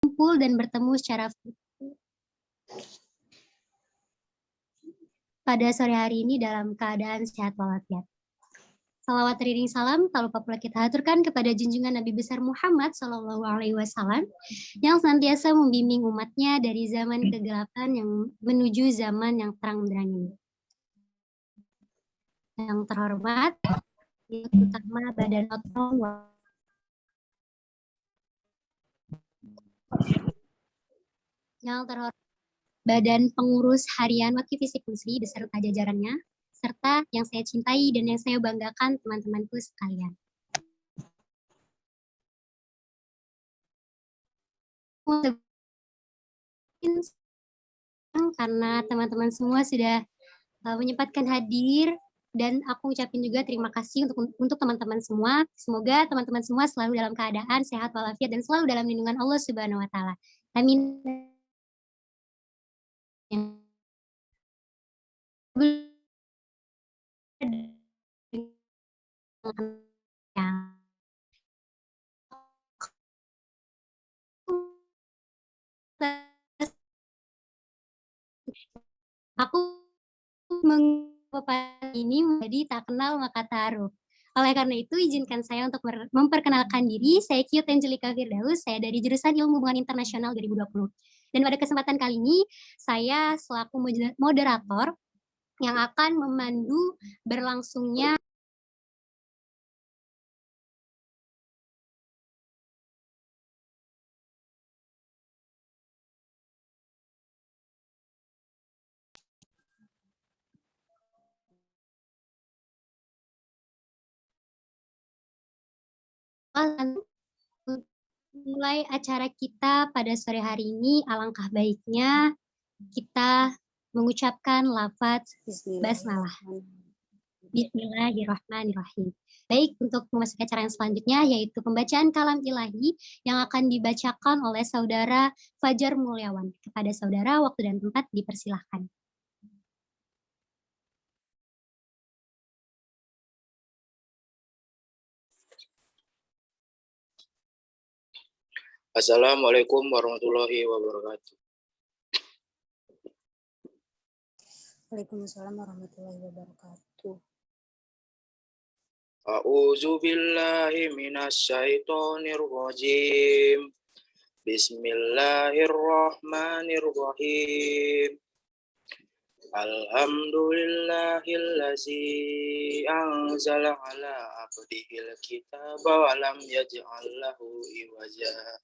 kumpul dan bertemu secara pada sore hari ini dalam keadaan sehat walafiat. Salawat teriring salam tak lupa pula kita haturkan kepada junjungan Nabi besar Muhammad SAW yang senantiasa membimbing umatnya dari zaman kegelapan yang menuju zaman yang terang benderang ini. Yang terhormat, utama Badan Otonom yang terhormat Badan Pengurus Harian Wakil Fisik Musli beserta jajarannya, serta yang saya cintai dan yang saya banggakan teman-temanku sekalian. Karena teman-teman semua sudah menyempatkan hadir dan aku ucapin juga terima kasih untuk teman-teman semua. Semoga teman-teman semua selalu dalam keadaan sehat walafiat dan selalu dalam lindungan Allah Subhanahu wa taala. Amin. Aku mengapa ini menjadi tak kenal maka taruh. Oleh karena itu, izinkan saya untuk memperkenalkan diri. Saya Kyut Angelika Firdaus, saya dari jurusan Ilmu Hubungan Internasional 2020. Dan pada kesempatan kali ini, saya selaku moderator yang akan memandu berlangsungnya mulai acara kita pada sore hari ini, alangkah baiknya kita mengucapkan lafaz basmalah. Bismillahirrahmanirrahim. Baik, untuk memasuki acara yang selanjutnya yaitu pembacaan kalam ilahi yang akan dibacakan oleh saudara Fajar Mulyawan. Kepada saudara, waktu dan tempat dipersilahkan. Assalamualaikum warahmatullahi wabarakatuh. Waalaikumsalam warahmatullahi wabarakatuh. A'udzu billahi minasyaitonir rajim. Bismillahirrahmanirrahim. Alhamdulillahillazi anzala ala abdihil kitaba wa lam yaj'al lahu iwaja.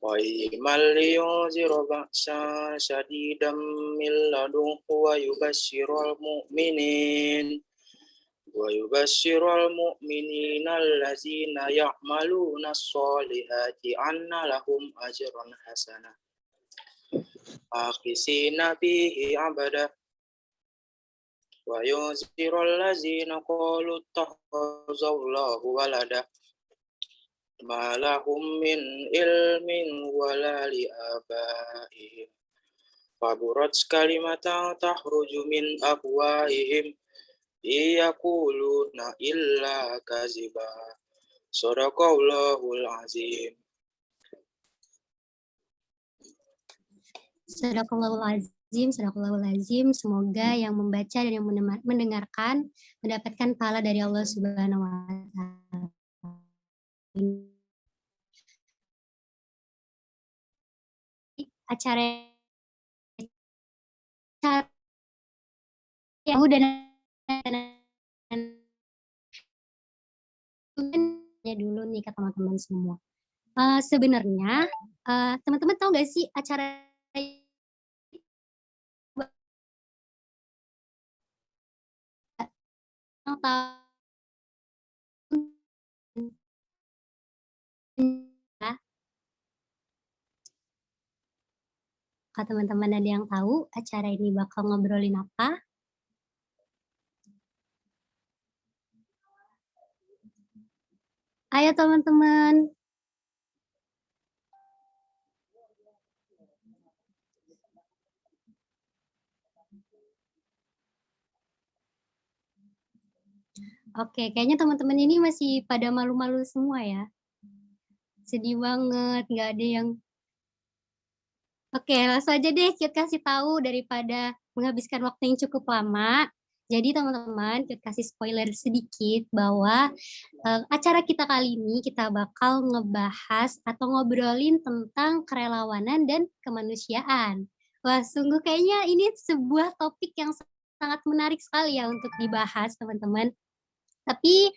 Qayyiman liyunzira ba'san syadidan min ladunhu wa yubashshiral mu'minina allazina ya'maluna sholihati anna lahum ajran hasanah aqisina bihi abada wa yunzirul lazina qalu takhazallahu walada ma lahum min ilmin wala li abaihim faburat kalimatan tahruju min afwahihim yaquluna illa kaziba sadaqallahul azim. Sadaqallahul azim. Semoga yang membaca dan yang mendengarkan mendapatkan pahala dari Allah Subhanahu wa taala. Acara yang udah dulu nih ke teman-teman semua. Sebenarnya teman-teman tahu nggak sih acara Kalau teman-teman ada yang tahu acara ini bakal ngobrolin apa? Ayo teman-teman. Oke, kayaknya teman-teman ini masih pada malu-malu semua ya. sedih banget, nggak ada yang oke, langsung aja deh Cute kasih tahu daripada menghabiskan waktu yang cukup lama. Jadi teman-teman, Cute kasih spoiler sedikit bahwa acara kita kali ini kita bakal ngebahas atau ngobrolin tentang kerelawanan dan kemanusiaan. Wah, sungguh kayaknya ini sebuah topik yang sangat menarik sekali ya untuk dibahas, teman-teman. Tapi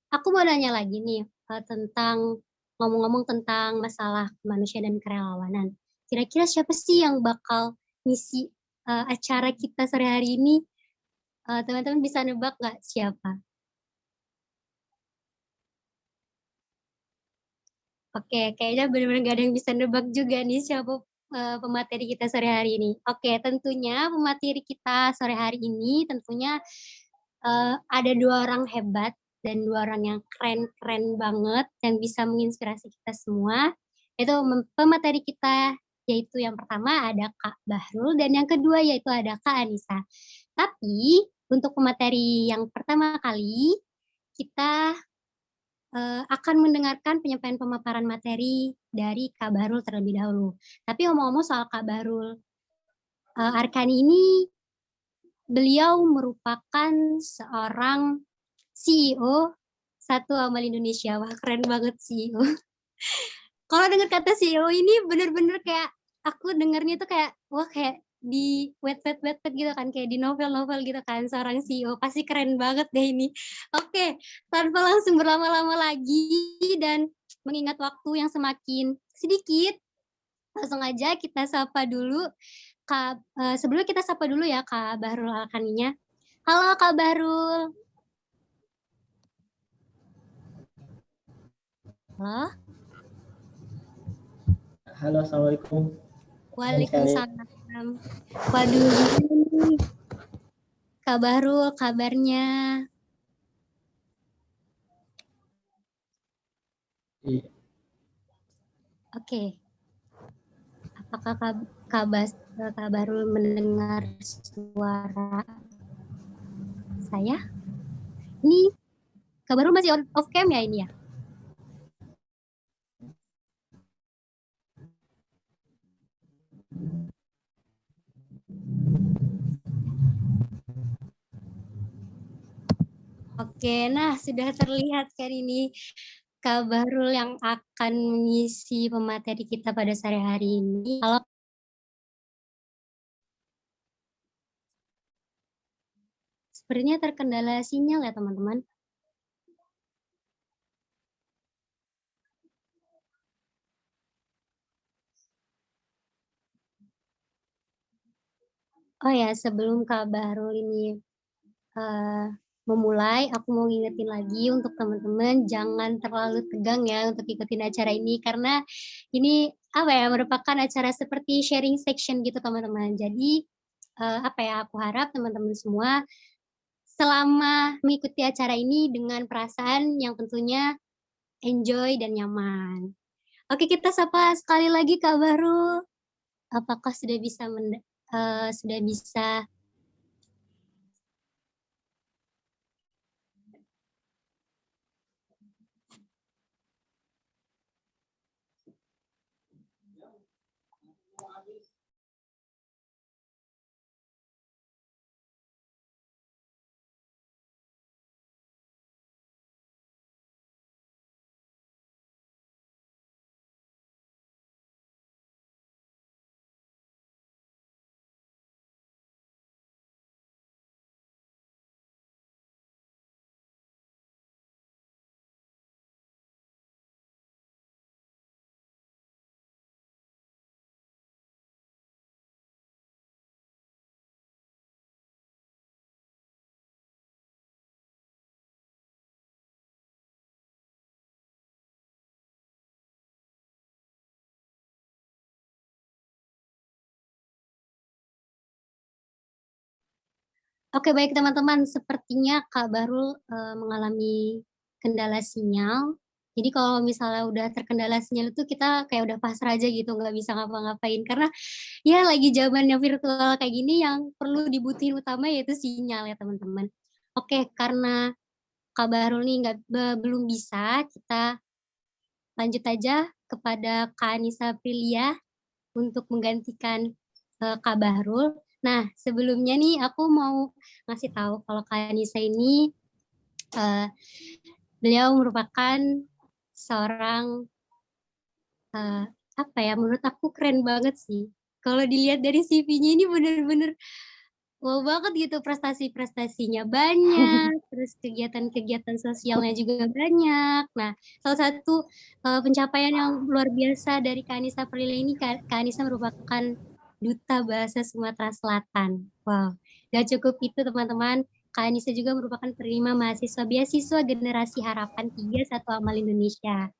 aku mau nanya lagi nih tentang ngomong-ngomong tentang masalah kemanusiaan dan kerelawanan. Kira-kira siapa sih yang bakal ngisi acara kita sore hari ini? Teman-teman bisa nebak nggak siapa? Oke, kayaknya benar-benar nggak ada yang bisa nebak juga nih siapa pemateri kita sore hari ini. Oke, tentunya pemateri kita sore hari ini tentunya ada 2 orang hebat dan 2 orang yang keren-keren banget yang bisa menginspirasi kita semua. Itu pemateri kita yaitu yang pertama ada Kak Bahrul dan yang kedua yaitu ada Kak Anissa. Tapi untuk pemateri yang pertama kali kita akan mendengarkan penyampaian pemaparan materi dari Kak Bahrul terlebih dahulu. Tapi ngomong-ngomong soal Kak Bahrul Arkani ini, beliau merupakan seorang CEO Satu Amal Indonesia. Wah, keren banget CEO. Kalau dengar kata CEO ini bener-bener kayak aku dengarnya tuh kayak wah kayak di Wattpad gitu kan, kayak di novel-novel gitu kan, seorang CEO pasti keren banget deh ini. Oke, tanpa langsung berlama-lama lagi dan mengingat waktu yang semakin sedikit, langsung aja kita sapa dulu sebelum kita sapa dulu ya Kak Bahrul Alkaninya. Halo Kak Bahrul. Halo. Halo, Assalamualaikum. Waalaikumsalam. Waduh, gimana nih Kak Bahrul kabarnya? Iya. Oke. Apakah Kak Bahrul mendengar suara saya? Ini Kak Bahrul masih off cam ya ini ya? Oke, nah sudah terlihat kan ini Kak Bahrul yang akan mengisi pemateri kita pada sore hari ini. Kalau sepertinya terkendala sinyal ya teman-teman. Oh ya, sebelum Kak Bahrul ini memulai, aku mau ngingetin lagi untuk teman-teman jangan terlalu tegang ya untuk ikutin acara ini karena ini apa ya merupakan acara seperti sharing section gitu teman-teman. Jadi apa ya aku harap teman-teman semua selama mengikuti acara ini dengan perasaan yang tentunya enjoy dan nyaman. Oke, kita sapa sekali lagi Kak Bahrul. Apakah sudah bisa sudah bisa Oke, baik teman-teman, sepertinya Kak Bahrul mengalami kendala sinyal. Jadi kalau misalnya udah terkendala sinyal itu kita kayak udah pasrah aja gitu, nggak bisa ngapa-ngapain. Karena ya lagi zamannya virtual kayak gini yang perlu dibutuhin utama yaitu sinyal ya teman-teman. Oke, karena Kak Bahrul nih belum bisa, kita lanjut aja kepada Kak Anissa Aprilia untuk menggantikan Kak Bahrul. Nah, sebelumnya nih aku mau ngasih tahu kalau Kak Anissa ini beliau merupakan seorang apa ya, menurut aku keren banget sih. Kalau dilihat dari CV-nya ini bener-bener wow banget gitu, prestasi-prestasinya banyak, terus kegiatan-kegiatan sosialnya juga banyak. Nah, salah satu pencapaian yang luar biasa dari Kak Anissa Aprilia ini, Kak Anissa merupakan Duta Bahasa Sumatera Selatan. Wow, gak cukup itu teman-teman. Kak Anissa juga merupakan penerima mahasiswa beasiswa Generasi Harapan 3 Satu Amal Indonesia.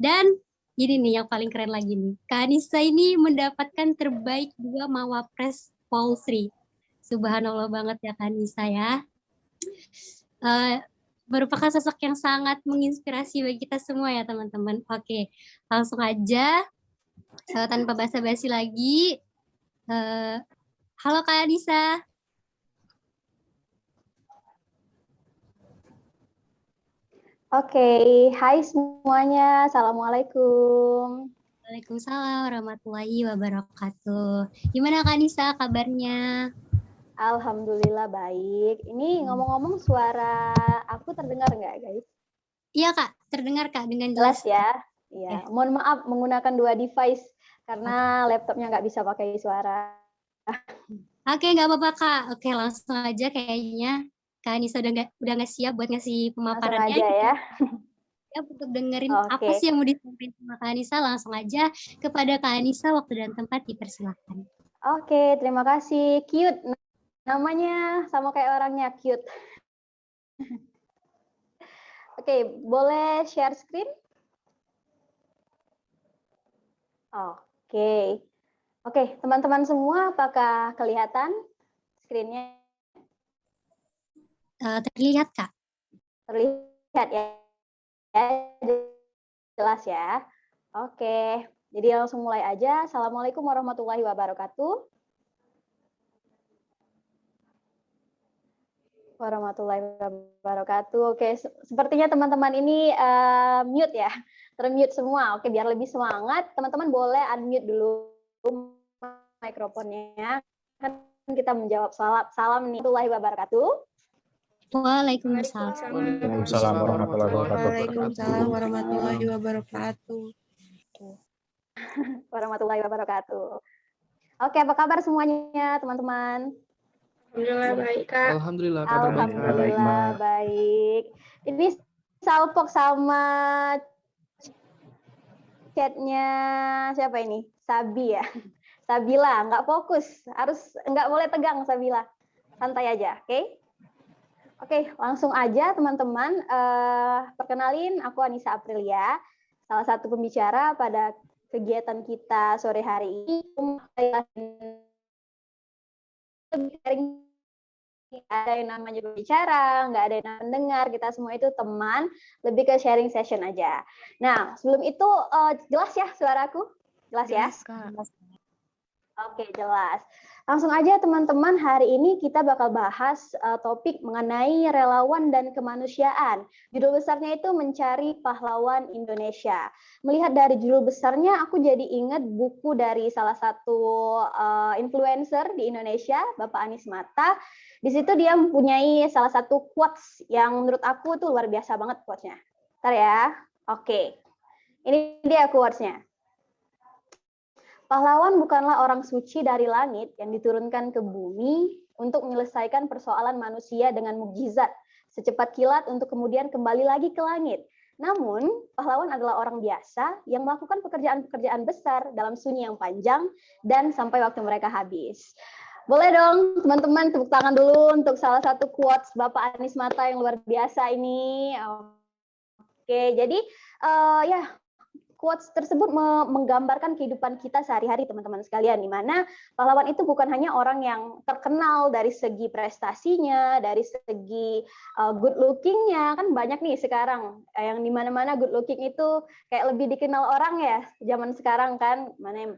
Dan ini nih yang paling keren lagi nih. Kak Anissa ini mendapatkan terbaik 2 Mawapres Polri. Subhanallah banget ya Kak Anissa ya. Merupakan sosok yang sangat menginspirasi bagi kita semua ya teman-teman. Oke, langsung aja tanpa basa-basi lagi. Halo Kak Anissa. Oke, hai semuanya. Assalamualaikum. Waalaikumsalam warahmatullahi wabarakatuh. Gimana Kak Anissa kabarnya? Alhamdulillah baik. Ini ngomong-ngomong suara aku terdengar nggak guys? Iya Kak, terdengar Kak dengan Jelas jelas. ya? Iya. Mohon maaf menggunakan 2 device karena laptopnya nggak bisa pakai suara. Oke, nggak apa-apa Kak. Oke, langsung aja kayaknya Kak Anissa udah nggak siap buat ngasih Langsung pemaparannya. aja ya. Siap untuk dengerin apa Oke. sih yang mau disampaikan sama Kak Anissa. Langsung aja kepada Kak Anissa, waktu dan tempat dipersilakan. Oke, terima kasih. Cute. Namanya sama kayak orangnya, cute. Oke, boleh share screen? Oke. Oke, teman-teman semua, apakah kelihatan screen-nya? Terlihat Kak. Terlihat ya? Jelas ya? Oke, jadi langsung mulai aja. Assalamualaikum warahmatullahi wabarakatuh. Warahmatullahi wabarakatuh. Oke, sepertinya teman-teman ini mute ya, termute semua. Oke, biar lebih semangat, teman-teman boleh unmute dulu mikrofonnya. Kan kita menjawab salam nih, warahmatullahi wabarakatuh. Waalaikumsalam. Waalaikumsalam warahmatullahi wabarakatuh. Waalaikumsalam warahmatullahi wabarakatuh. Warahmatullahi wabarakatuh. Oke, apa kabar semuanya, teman-teman? Alhamdulillah baik, Kak. Alhamdulillah kabar baik. Alhamdulillah baik. Ini Salpok sama chatnya siapa ini? Sabi ya. Sabila, nggak fokus, nggak boleh tegang Sabila, santai aja, oke? Oke, langsung aja teman-teman. Perkenalin, aku Anissa Aprilia, salah satu pembicara pada kegiatan kita sore hari ini. Ada yang namanya berbicara, nggak ada yang namanya mendengar, kita semua itu teman, lebih ke sharing session aja. Nah, sebelum itu jelas ya suaraku? Jelas ya? Oke, jelas. Langsung aja teman-teman, hari ini kita bakal bahas topik mengenai relawan dan kemanusiaan. Judul besarnya itu Mencari Pahlawan Indonesia. Melihat dari judul besarnya, aku jadi ingat buku dari salah satu influencer di Indonesia, Bapak Anies Mata. Di situ dia mempunyai salah satu quotes yang menurut aku tuh luar biasa banget quotes-nya. Bentar ya. Oke. Ini dia quotes-nya. Pahlawan bukanlah orang suci dari langit yang diturunkan ke bumi untuk menyelesaikan persoalan manusia dengan mukjizat, secepat kilat untuk kemudian kembali lagi ke langit. Namun, pahlawan adalah orang biasa yang melakukan pekerjaan-pekerjaan besar dalam sunyi yang panjang dan sampai waktu mereka habis. Boleh dong teman-teman tepuk tangan dulu untuk salah satu quotes Bapak Anies Mata yang luar biasa ini. Oke, jadi ya quotes tersebut menggambarkan kehidupan kita sehari-hari teman-teman sekalian, di mana pahlawan itu bukan hanya orang yang terkenal dari segi prestasinya, dari segi good looking-nya, kan banyak nih sekarang yang di mana-mana good looking itu kayak lebih dikenal orang ya zaman sekarang kan, mana yang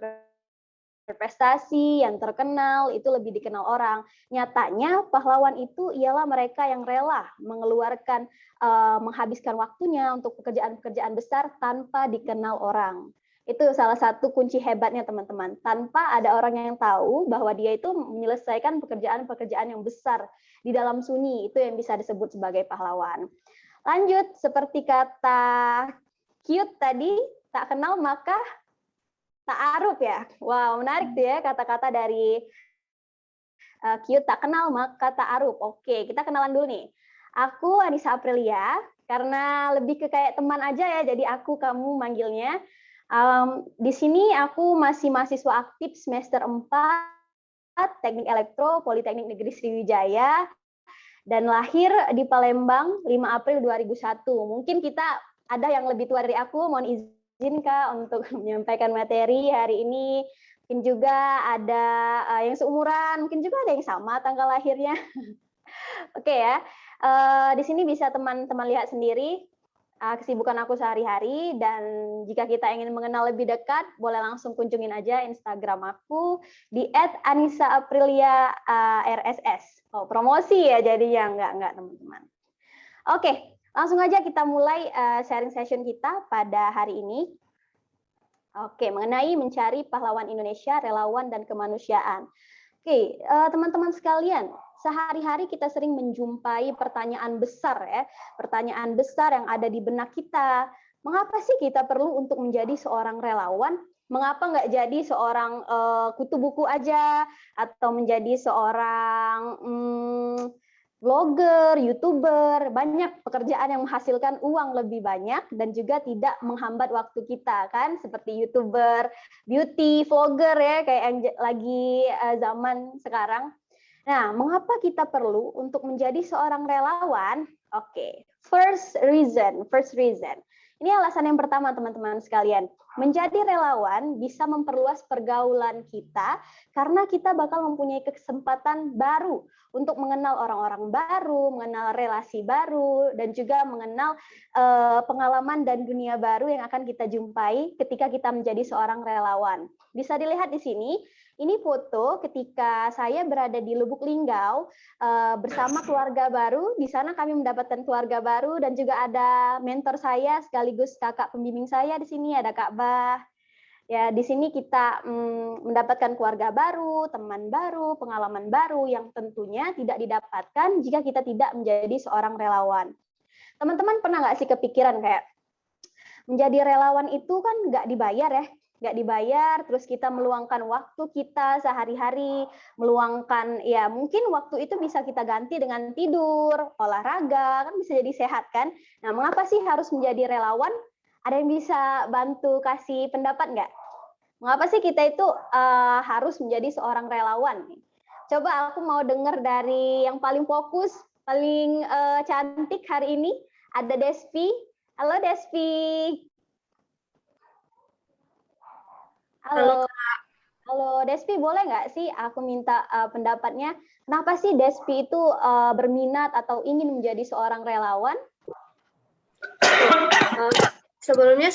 berprestasi, yang terkenal, itu lebih dikenal orang. Nyatanya pahlawan itu ialah mereka yang rela mengeluarkan, menghabiskan waktunya untuk pekerjaan-pekerjaan besar tanpa dikenal orang. Itu salah satu kunci hebatnya teman-teman. Tanpa ada orang yang tahu bahwa dia itu menyelesaikan pekerjaan-pekerjaan yang besar di dalam sunyi, itu yang bisa disebut sebagai pahlawan. Lanjut, seperti kata cute tadi, tak kenal maka ta'aruf ya. Wow, menarik tuh ya kata-kata dari cute, tak kenal maka ta'aruf. Oke, kita kenalan dulu nih. Aku Anissa Aprilia, karena lebih ke kayak teman aja ya, jadi aku kamu manggilnya. Di sini aku masih mahasiswa aktif semester 4 Teknik Elektro Politeknik Negeri Sriwijaya dan lahir di Palembang 5 April 2001. Mungkin kita ada yang lebih tua dari aku, mohon izin Kak untuk menyampaikan materi hari ini. Mungkin juga ada yang seumuran, mungkin juga ada yang sama tanggal lahirnya. Oke ya. Di sini bisa teman-teman lihat sendiri kesibukan aku sehari-hari, dan jika kita ingin mengenal lebih dekat, boleh langsung kunjungin aja Instagram aku di @AnissaAprilia RSS. Oh, promosi ya jadinya, enggak teman-teman. Oke, langsung aja kita mulai sharing session kita pada hari ini. Oke, mengenai mencari pahlawan Indonesia, relawan dan kemanusiaan. Oke, teman-teman sekalian, sehari-hari kita sering menjumpai pertanyaan besar ya, pertanyaan besar yang ada di benak kita. Mengapa sih kita perlu untuk menjadi seorang relawan? Mengapa nggak jadi seorang kutu buku aja, atau menjadi seorang blogger, YouTuber, banyak pekerjaan yang menghasilkan uang lebih banyak dan juga tidak menghambat waktu kita kan, seperti YouTuber, beauty, vlogger ya, kayak yang lagi zaman sekarang. Nah, mengapa kita perlu untuk menjadi seorang relawan? Oke, first reason. Ini alasan yang pertama teman-teman sekalian. Menjadi relawan bisa memperluas pergaulan kita karena kita bakal mempunyai kesempatan baru untuk mengenal orang-orang baru, mengenal relasi baru, dan juga mengenal pengalaman dan dunia baru yang akan kita jumpai ketika kita menjadi seorang relawan. Bisa dilihat di sini. Ini foto ketika saya berada di Lubuk Linggau bersama keluarga baru. Di sana kami mendapatkan keluarga baru dan juga ada mentor saya sekaligus kakak pembimbing saya di sini, ada Kak Bah. Ya, di sini kita mendapatkan keluarga baru, teman baru, pengalaman baru yang tentunya tidak didapatkan jika kita tidak menjadi seorang relawan. Teman-teman pernah nggak sih kepikiran kayak menjadi relawan itu kan nggak dibayar ya? Nggak dibayar, terus kita meluangkan waktu kita sehari-hari, meluangkan ya mungkin waktu itu bisa kita ganti dengan tidur, olahraga, kan bisa jadi sehat kan. Nah, mengapa sih harus menjadi relawan? Ada yang bisa bantu kasih pendapat nggak? Mengapa sih kita itu harus menjadi seorang relawan? Coba aku mau dengar dari yang paling fokus, paling cantik hari ini, ada Despi. Halo Despi. Halo Despi, boleh nggak sih aku minta pendapatnya, kenapa sih Despi itu berminat atau ingin menjadi seorang relawan? Sebelumnya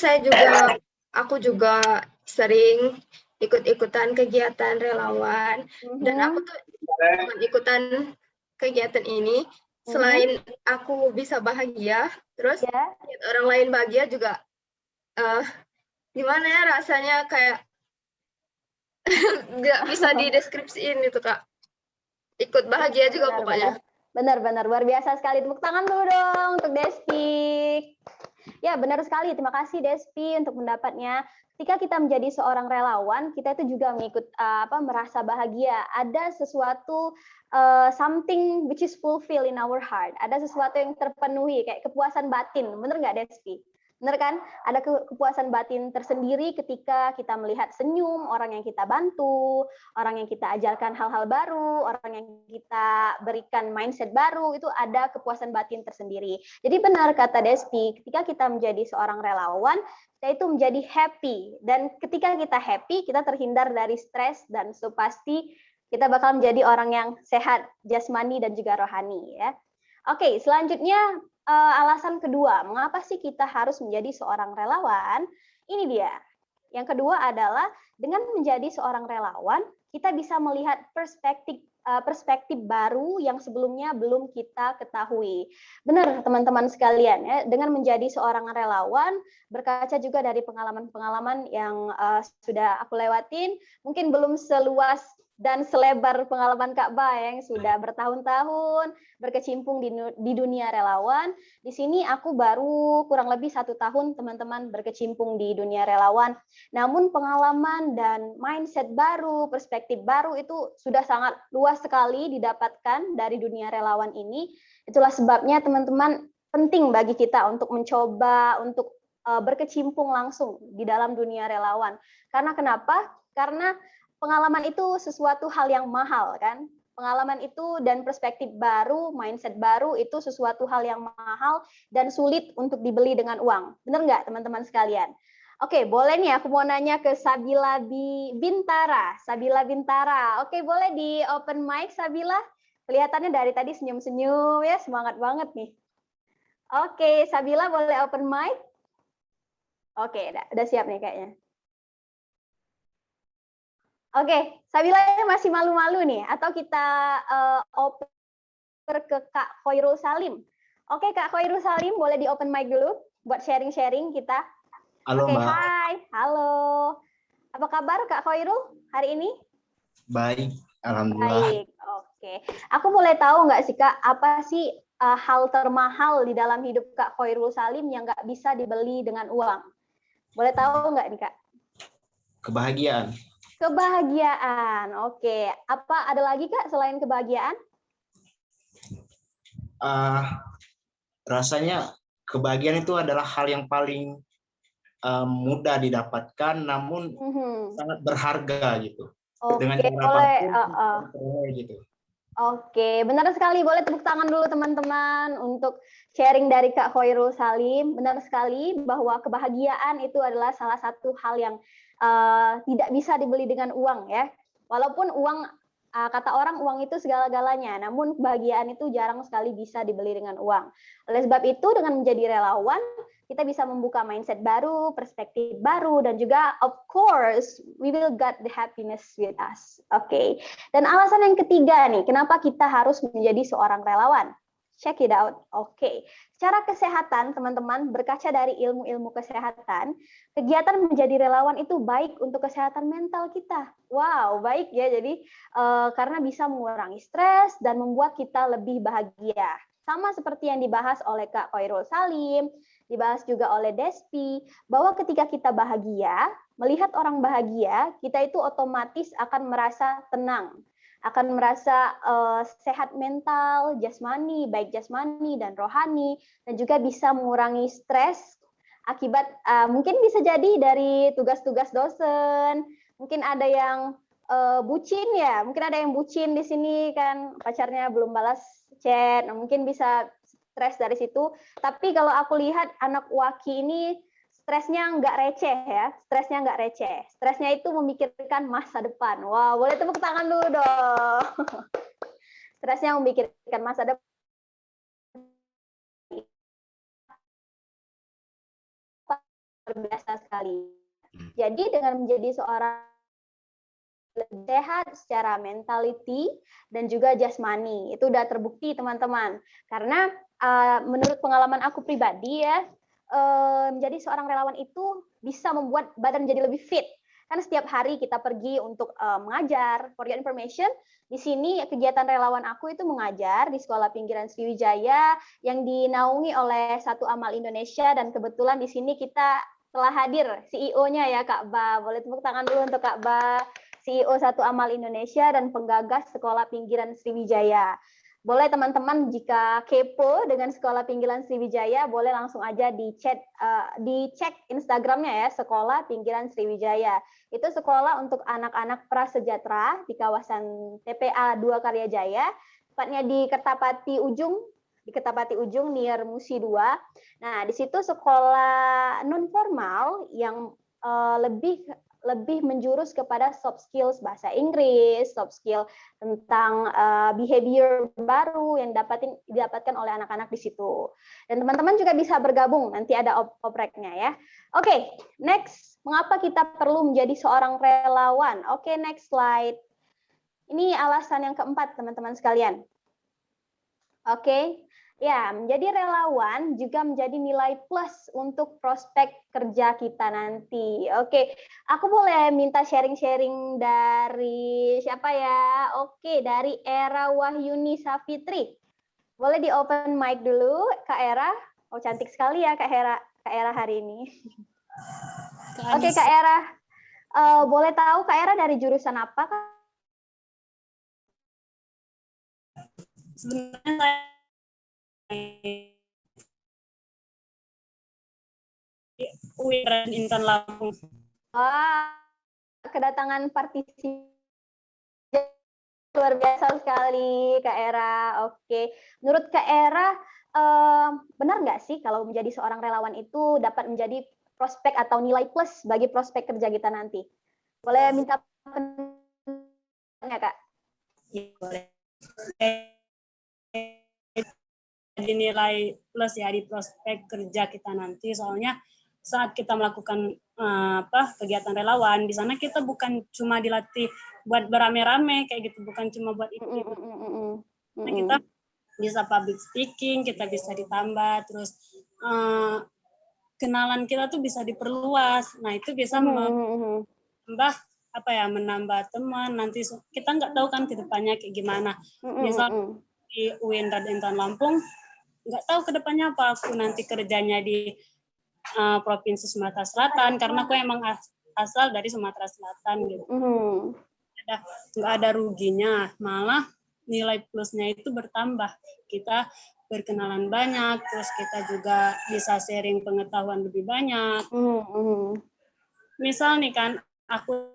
aku juga sering ikut-ikutan kegiatan relawan, dan aku tuh ikutan kegiatan ini selain aku bisa bahagia, terus lihat orang lain bahagia juga, gimana ya rasanya kayak nggak bisa dideskripsiin itu Kak. Ikut bahagia juga pokoknya. Benar-benar luar biasa sekali. Tepuk tangan dulu dong untuk Despi. Ya, benar sekali. Terima kasih Despi untuk pendapatnya. Ketika kita menjadi seorang relawan, kita itu juga merasa bahagia. Ada sesuatu something which is fulfilled in our heart. Ada sesuatu yang terpenuhi, kayak kepuasan batin. Benar nggak Despi? Benar kan? Ada kepuasan batin tersendiri ketika kita melihat senyum orang yang kita bantu, orang yang kita ajarkan hal-hal baru, orang yang kita berikan mindset baru, itu ada kepuasan batin tersendiri. Jadi benar kata Despi, ketika kita menjadi seorang relawan, kita itu menjadi happy. Dan ketika kita happy, kita terhindar dari stres, dan so pasti kita bakal menjadi orang yang sehat, jasmani dan juga rohani. Ya. Oke, selanjutnya alasan kedua, mengapa sih kita harus menjadi seorang relawan? Ini dia. Yang kedua adalah dengan menjadi seorang relawan, kita bisa melihat perspektif baru yang sebelumnya belum kita ketahui. Benar teman-teman sekalian ya, dengan menjadi seorang relawan, berkaca juga dari pengalaman-pengalaman yang sudah aku lewatin, mungkin belum seluas dan selebar pengalaman Kak Ba yang sudah bertahun-tahun berkecimpung di dunia relawan. Di sini aku baru kurang lebih 1 tahun teman-teman berkecimpung di dunia relawan. Namun pengalaman dan mindset baru, perspektif baru itu sudah sangat luas sekali didapatkan dari dunia relawan ini. Itulah sebabnya teman-teman penting bagi kita untuk mencoba untuk berkecimpung langsung di dalam dunia relawan. Karena kenapa? Karena pengalaman itu sesuatu hal yang mahal kan. Pengalaman itu dan perspektif baru, mindset baru itu sesuatu hal yang mahal dan sulit untuk dibeli dengan uang. Benar nggak teman-teman sekalian? Oke, boleh nih aku mau nanya ke Sabila Bintara. Sabila Bintara. Oke, boleh di open mic Sabila? Kelihatannya dari tadi senyum-senyum ya, semangat banget nih. Oke, Sabila boleh open mic? Oke, udah siap nih kayaknya. Oke, Sabila masih malu-malu nih, atau kita oper ke Kak Khoirul Salim. Oke, Kak Khoirul Salim, boleh di open mic dulu buat sharing-sharing kita. Halo, Oke, Mbak. hai, halo. Apa kabar Kak Khoirul hari ini? Baik, alhamdulillah. Baik, oke. Aku boleh tahu nggak sih Kak, apa sih hal termahal di dalam hidup Kak Khoirul Salim yang nggak bisa dibeli dengan uang? Boleh tahu nggak nih Kak? Kebahagiaan. Kebahagiaan, oke. Apa ada lagi Kak selain kebahagiaan? Rasanya kebahagiaan itu adalah hal yang paling mudah didapatkan, namun sangat berharga gitu. Oke, Dengan cara boleh. apapun, gitu. Oke, benar sekali. Boleh tepuk tangan dulu teman-teman untuk sharing dari Kak Khoirul Salim. Benar sekali bahwa kebahagiaan itu adalah salah satu hal yang tidak bisa dibeli dengan uang ya. Walaupun uang, kata orang uang itu segala-galanya, namun kebahagiaan itu jarang sekali bisa dibeli dengan uang. Oleh sebab itu dengan menjadi relawan, kita bisa membuka mindset baru, perspektif baru, dan juga of course we will get the happiness with us. Oke. Dan alasan yang ketiga nih, kenapa kita harus menjadi seorang relawan? Check it out. Oke. Secara kesehatan, teman-teman, berkaca dari ilmu-ilmu kesehatan, kegiatan menjadi relawan itu baik untuk kesehatan mental kita. Wow, baik ya. Jadi karena bisa mengurangi stres dan membuat kita lebih bahagia. Sama seperti yang dibahas oleh Kak Khoirul Salim, dibahas juga oleh Despi, bahwa ketika kita bahagia, melihat orang bahagia, kita itu otomatis akan merasa tenang, akan merasa sehat mental, jasmani, baik jasmani dan rohani, dan juga bisa mengurangi stres akibat mungkin bisa jadi dari tugas-tugas dosen, mungkin ada yang bucin ya, mungkin ada yang bucin di sini kan pacarnya belum balas chat, nah, mungkin bisa stres dari situ. Tapi kalau aku lihat anak Waki ini stresnya nggak receh ya, stresnya nggak receh. Stresnya itu memikirkan masa depan. Wah, boleh tepuk tangan dulu dong. Stresnya memikirkan masa depan. Biasa sekali. Jadi dengan menjadi seorang sehat secara mentality dan juga jasmani, itu udah terbukti teman-teman. Karena menurut pengalaman aku pribadi ya, menjadi seorang relawan itu bisa membuat badan jadi lebih fit. Kan setiap hari kita pergi untuk mengajar. For your information, di sini kegiatan relawan aku itu mengajar di Sekolah Pinggiran Sriwijaya yang dinaungi oleh Satu Amal Indonesia, dan kebetulan di sini kita telah hadir CEO-nya ya Kak Ba. Boleh tepuk tangan dulu untuk Kak Ba, CEO Satu Amal Indonesia dan penggagas Sekolah Pinggiran Sriwijaya. Boleh teman-teman jika kepo dengan Sekolah Pinggiran Sriwijaya, boleh langsung aja dicek Instagramnya ya, Sekolah Pinggiran Sriwijaya. Itu sekolah untuk anak-anak prasejahtera di kawasan TPA 2 Karyajaya, tepatnya di Kertapati Ujung near Musi 2. Nah, di situ sekolah non formal yang lebih menjurus kepada soft skills bahasa Inggris, soft skill tentang behavior baru yang didapatkan oleh anak-anak di situ. Dan teman-teman juga bisa bergabung, nanti ada opreknya ya. Oke, next. Mengapa kita perlu menjadi seorang relawan? Oke, next slide. Ini alasan yang keempat, teman-teman sekalian. Oke, ya, menjadi relawan juga menjadi nilai plus untuk prospek kerja kita nanti. Oke, aku boleh minta sharing-sharing dari siapa ya? Oke, dari Era Wahyuni Safitri. Boleh di open mic dulu, Kak Era. Oh, cantik sekali ya Kak Era hari ini. Oke, Kak Era. Boleh tahu Kak Era dari jurusan apa, Kak? Sebenarnya UIN Intan Lampung. Wah, kedatangan partisi luar biasa sekali, Kak Era. Oke, menurut Kak Era, benar nggak sih kalau menjadi seorang relawan itu dapat menjadi prospek atau nilai plus bagi prospek kerja kita nanti? Boleh minta pendapat, Kak? Ya, boleh. Jadi nilai plus ya di prospek kerja kita nanti, soalnya saat kita melakukan kegiatan relawan di sana kita bukan cuma dilatih buat berame-rame kayak gitu, bukan cuma buat itu. Nah, kita bisa public speaking, kita bisa ditambah, terus kenalan kita tuh bisa diperluas. Nah, itu bisa menambah menambah teman. Nanti kita nggak tahu kan ke depannya kayak gimana. Misal di UIN Intan Lampung, nggak tahu ke depannya apa aku nanti kerjanya di Provinsi Sumatera Selatan, karena aku emang asal dari Sumatera Selatan gitu. Nggak ada ruginya, malah nilai plusnya itu bertambah. Kita berkenalan banyak, terus kita juga bisa sharing pengetahuan lebih banyak. Misal nih kan, aku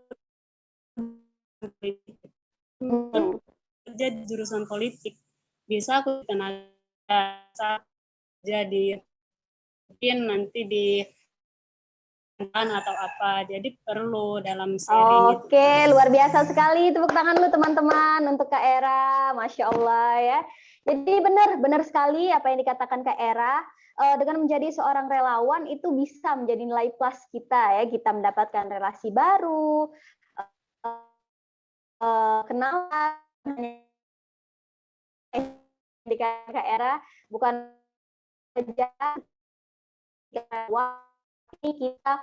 kerja di jurusan politik, bisa aku kenal jadi mungkin nanti di atau apa, jadi perlu dalam sharing. Oke, luar biasa sekali, tepuk tangan dulu teman-teman untuk Kak Era, Masya Allah ya. Jadi benar sekali apa yang dikatakan Kak Era, dengan menjadi seorang relawan itu bisa menjadi nilai plus kita ya, kita mendapatkan relasi baru, kenalan, di Kak Era bukan saja kita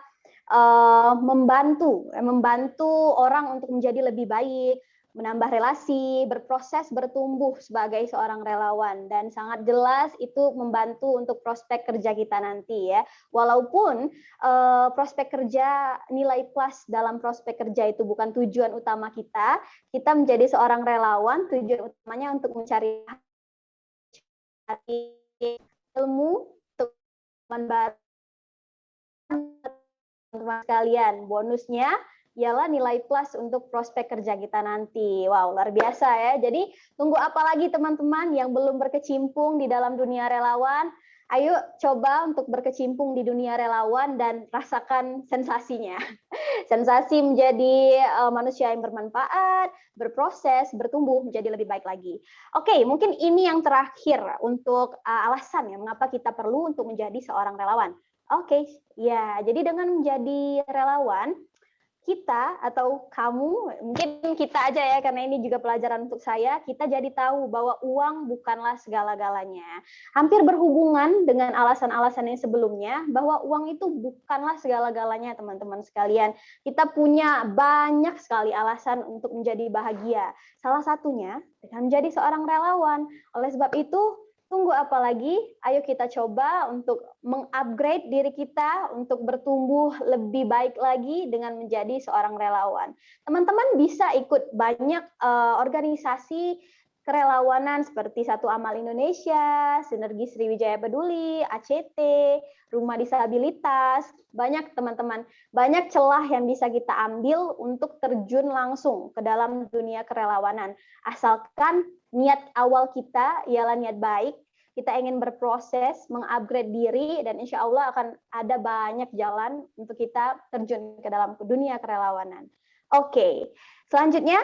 membantu orang untuk menjadi lebih baik, menambah relasi, berproses bertumbuh sebagai seorang relawan, dan sangat jelas itu membantu untuk prospek kerja kita nanti ya. Walaupun prospek kerja, nilai plus dalam prospek kerja itu bukan tujuan utama kita menjadi seorang relawan, tujuan utamanya untuk mencari ilmu, teman baru, teman-teman sekalian. Bonusnya ialah nilai plus untuk prospek kerja kita nanti. Wow, luar biasa ya. Jadi tunggu apa lagi teman-teman yang belum berkecimpung di dalam dunia relawan? Ayo coba untuk berkecimpung di dunia relawan dan rasakan sensasinya. Sensasi menjadi manusia yang bermanfaat, berproses, bertumbuh menjadi lebih baik lagi. Oke, mungkin ini yang terakhir untuk alasan ya mengapa kita perlu untuk menjadi seorang relawan. Oke, ya, jadi dengan menjadi relawan, kita atau kamu, mungkin kita aja ya, karena ini juga pelajaran untuk saya, kita jadi tahu bahwa uang bukanlah segala-galanya. Hampir berhubungan dengan alasan-alasan yang sebelumnya, bahwa uang itu bukanlah segala-galanya, teman-teman sekalian. Kita punya banyak sekali alasan untuk menjadi bahagia. Salah satunya dengan menjadi seorang relawan. Oleh sebab itu, tunggu apa lagi? Ayo kita coba untuk mengupgrade diri kita untuk bertumbuh lebih baik lagi dengan menjadi seorang relawan. Teman-teman bisa ikut banyak organisasi kerelawanan seperti Satu Amal Indonesia, Sinergi Sriwijaya Peduli, ACT, Rumah Disabilitas, banyak teman-teman, banyak celah yang bisa kita ambil untuk terjun langsung ke dalam dunia kerelawanan. Asalkan niat awal kita ialah niat baik, kita ingin berproses, mengupgrade diri, dan insya Allah akan ada banyak jalan untuk kita terjun ke dalam dunia kerelawanan. Oke, selanjutnya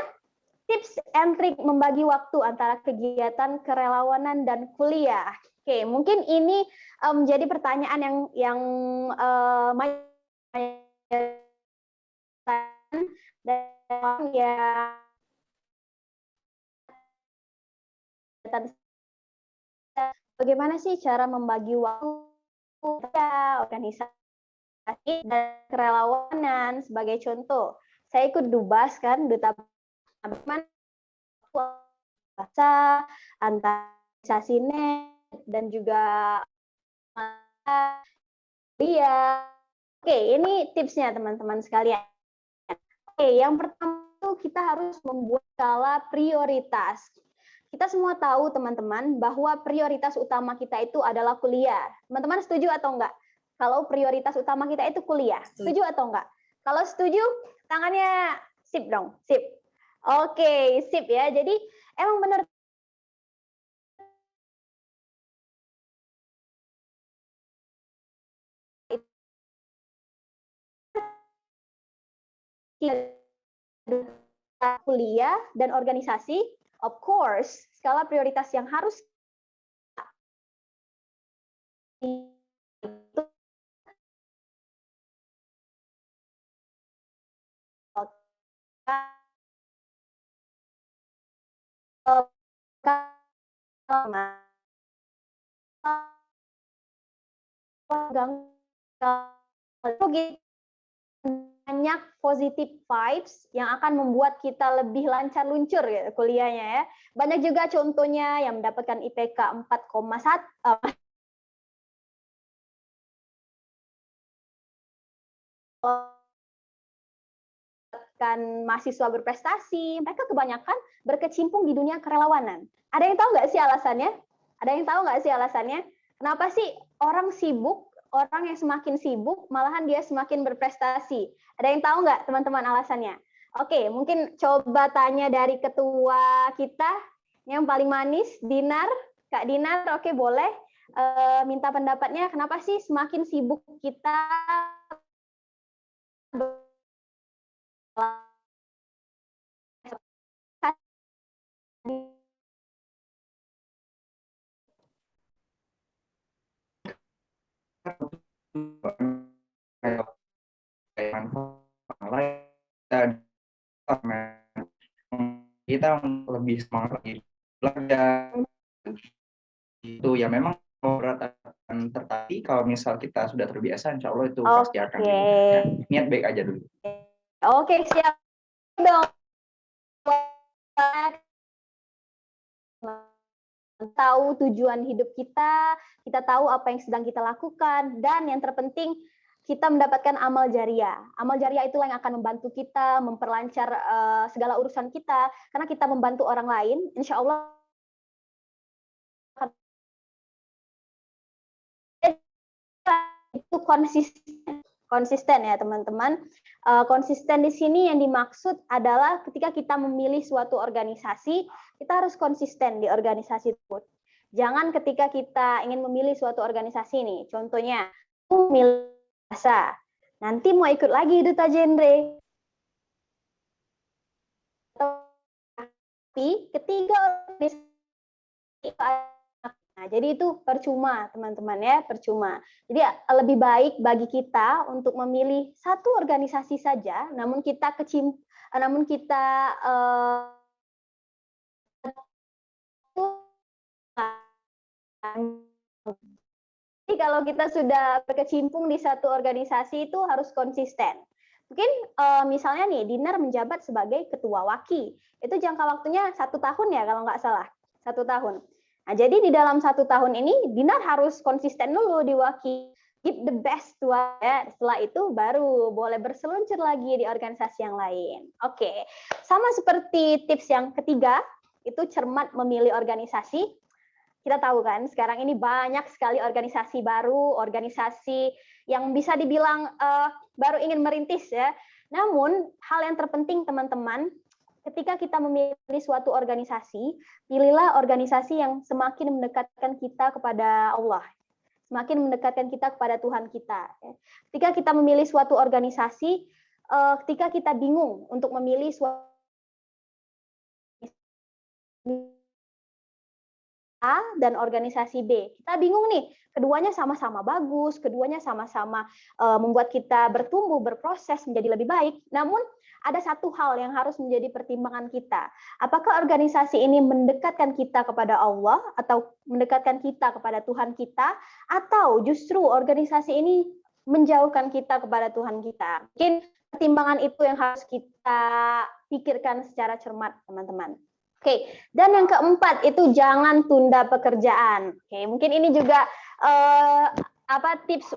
tips and trik membagi waktu antara kegiatan kerelawanan dan kuliah. Oke, mungkin ini menjadi pertanyaan yang Dan ya bagaimana sih cara membagi waktu organisasi dan kerelawanan sebagai contoh. Saya ikut Dubas kan, Duta bahasa antar organisasi net dan juga iya. Oke, ini tipsnya teman-teman sekalian. Oke, yang pertama itu kita harus membuat skala prioritas. Kita semua tahu teman-teman bahwa prioritas utama kita itu adalah kuliah. Teman-teman setuju atau enggak? Kalau prioritas utama kita itu kuliah, setuju atau enggak? Kalau setuju, tangannya sip dong, sip. Oke, sip ya. Jadi emang benar kuliah dan organisasi, of course, skala prioritas yang harus banyak positive vibes yang akan membuat kita lebih lancar luncur ya kuliahnya ya. Banyak juga contohnya yang mendapatkan IPK 4,1 kan mahasiswa berprestasi, mereka kebanyakan berkecimpung di dunia kerelawanan. Ada yang tahu nggak sih alasannya? Ada yang tahu nggak sih alasannya? Kenapa sih orang sibuk, orang yang semakin sibuk, malahan dia semakin berprestasi? Ada yang tahu nggak teman-teman alasannya? Oke, mungkin coba tanya dari ketua kita, yang paling manis, Dinar. Kak Dinar, oke boleh minta pendapatnya, kenapa sih semakin sibuk kita kita lebih semangat lagi belajar itu ya memang berat tetapi kalau misal kita sudah terbiasa insya Allah itu pasti akan ya, niat baik aja dulu. Oke, siap dong. Tahu tujuan hidup kita tahu apa yang sedang kita lakukan, dan yang terpenting kita mendapatkan amal jariah. Amal jariah itulah yang akan membantu kita memperlancar segala urusan kita, karena kita membantu orang lain, insya Allah itu konsisten ya teman-teman. Konsisten di sini yang dimaksud adalah ketika kita memilih suatu organisasi, kita harus konsisten di organisasi tersebut. Jangan ketika kita ingin memilih suatu organisasi nih, contohnya memilih bahasa, nanti mau ikut lagi duta genre. Tapi ketiga organisasi, nah, jadi itu percuma teman-teman ya, percuma. Jadi lebih baik bagi kita untuk memilih satu organisasi saja, namun kita jadi kalau kita sudah berkecimpung di satu organisasi itu harus konsisten. Mungkin misalnya nih Dinar menjabat sebagai ketua WAKI, itu jangka waktunya 1 tahun ya kalau nggak salah, 1 tahun. Nah, jadi di dalam 1 tahun ini Dinar harus konsisten dulu di WAKI, give the best ya. Setelah itu baru boleh berseluncur lagi di organisasi yang lain. Oke, sama seperti tips yang ketiga, itu cermat memilih organisasi. Kita tahu kan sekarang ini banyak sekali organisasi baru, organisasi yang bisa dibilang baru ingin merintis ya. Namun hal yang terpenting teman-teman, ketika kita memilih suatu organisasi, pilihlah organisasi yang semakin mendekatkan kita kepada Allah, semakin mendekatkan kita kepada Tuhan kita. Ketika kita memilih suatu organisasi, ketika kita bingung untuk memilih suatu A dan organisasi B. Kita bingung nih, keduanya sama-sama bagus, keduanya sama-sama membuat kita bertumbuh, berproses menjadi lebih baik. Namun ada satu hal yang harus menjadi pertimbangan kita. Apakah organisasi ini mendekatkan kita kepada Allah atau mendekatkan kita kepada Tuhan kita, atau justru organisasi ini menjauhkan kita kepada Tuhan kita? Mungkin pertimbangan itu yang harus kita pikirkan secara cermat, teman-teman. Oke, dan yang keempat itu jangan tunda pekerjaan. Oke, mungkin ini juga tips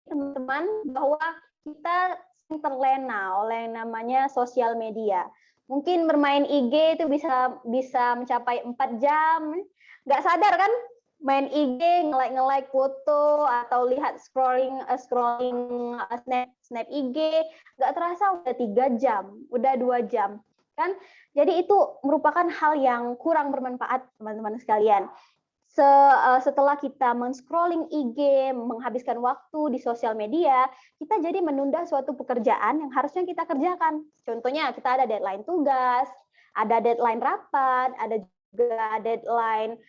teman-teman bahwa kita terlena oleh yang namanya sosial media. Mungkin bermain IG itu bisa mencapai 4 jam. Nggak sadar kan? Main IG, nge-like foto, atau lihat scrolling snap IG, nggak terasa udah 3 jam, udah 2 jam. Kan? Jadi itu merupakan hal yang kurang bermanfaat, teman-teman sekalian. Setelah kita men-scrolling IG, menghabiskan waktu di sosial media, kita jadi menunda suatu pekerjaan yang harusnya kita kerjakan. Contohnya kita ada deadline tugas, ada deadline rapat, ada juga deadline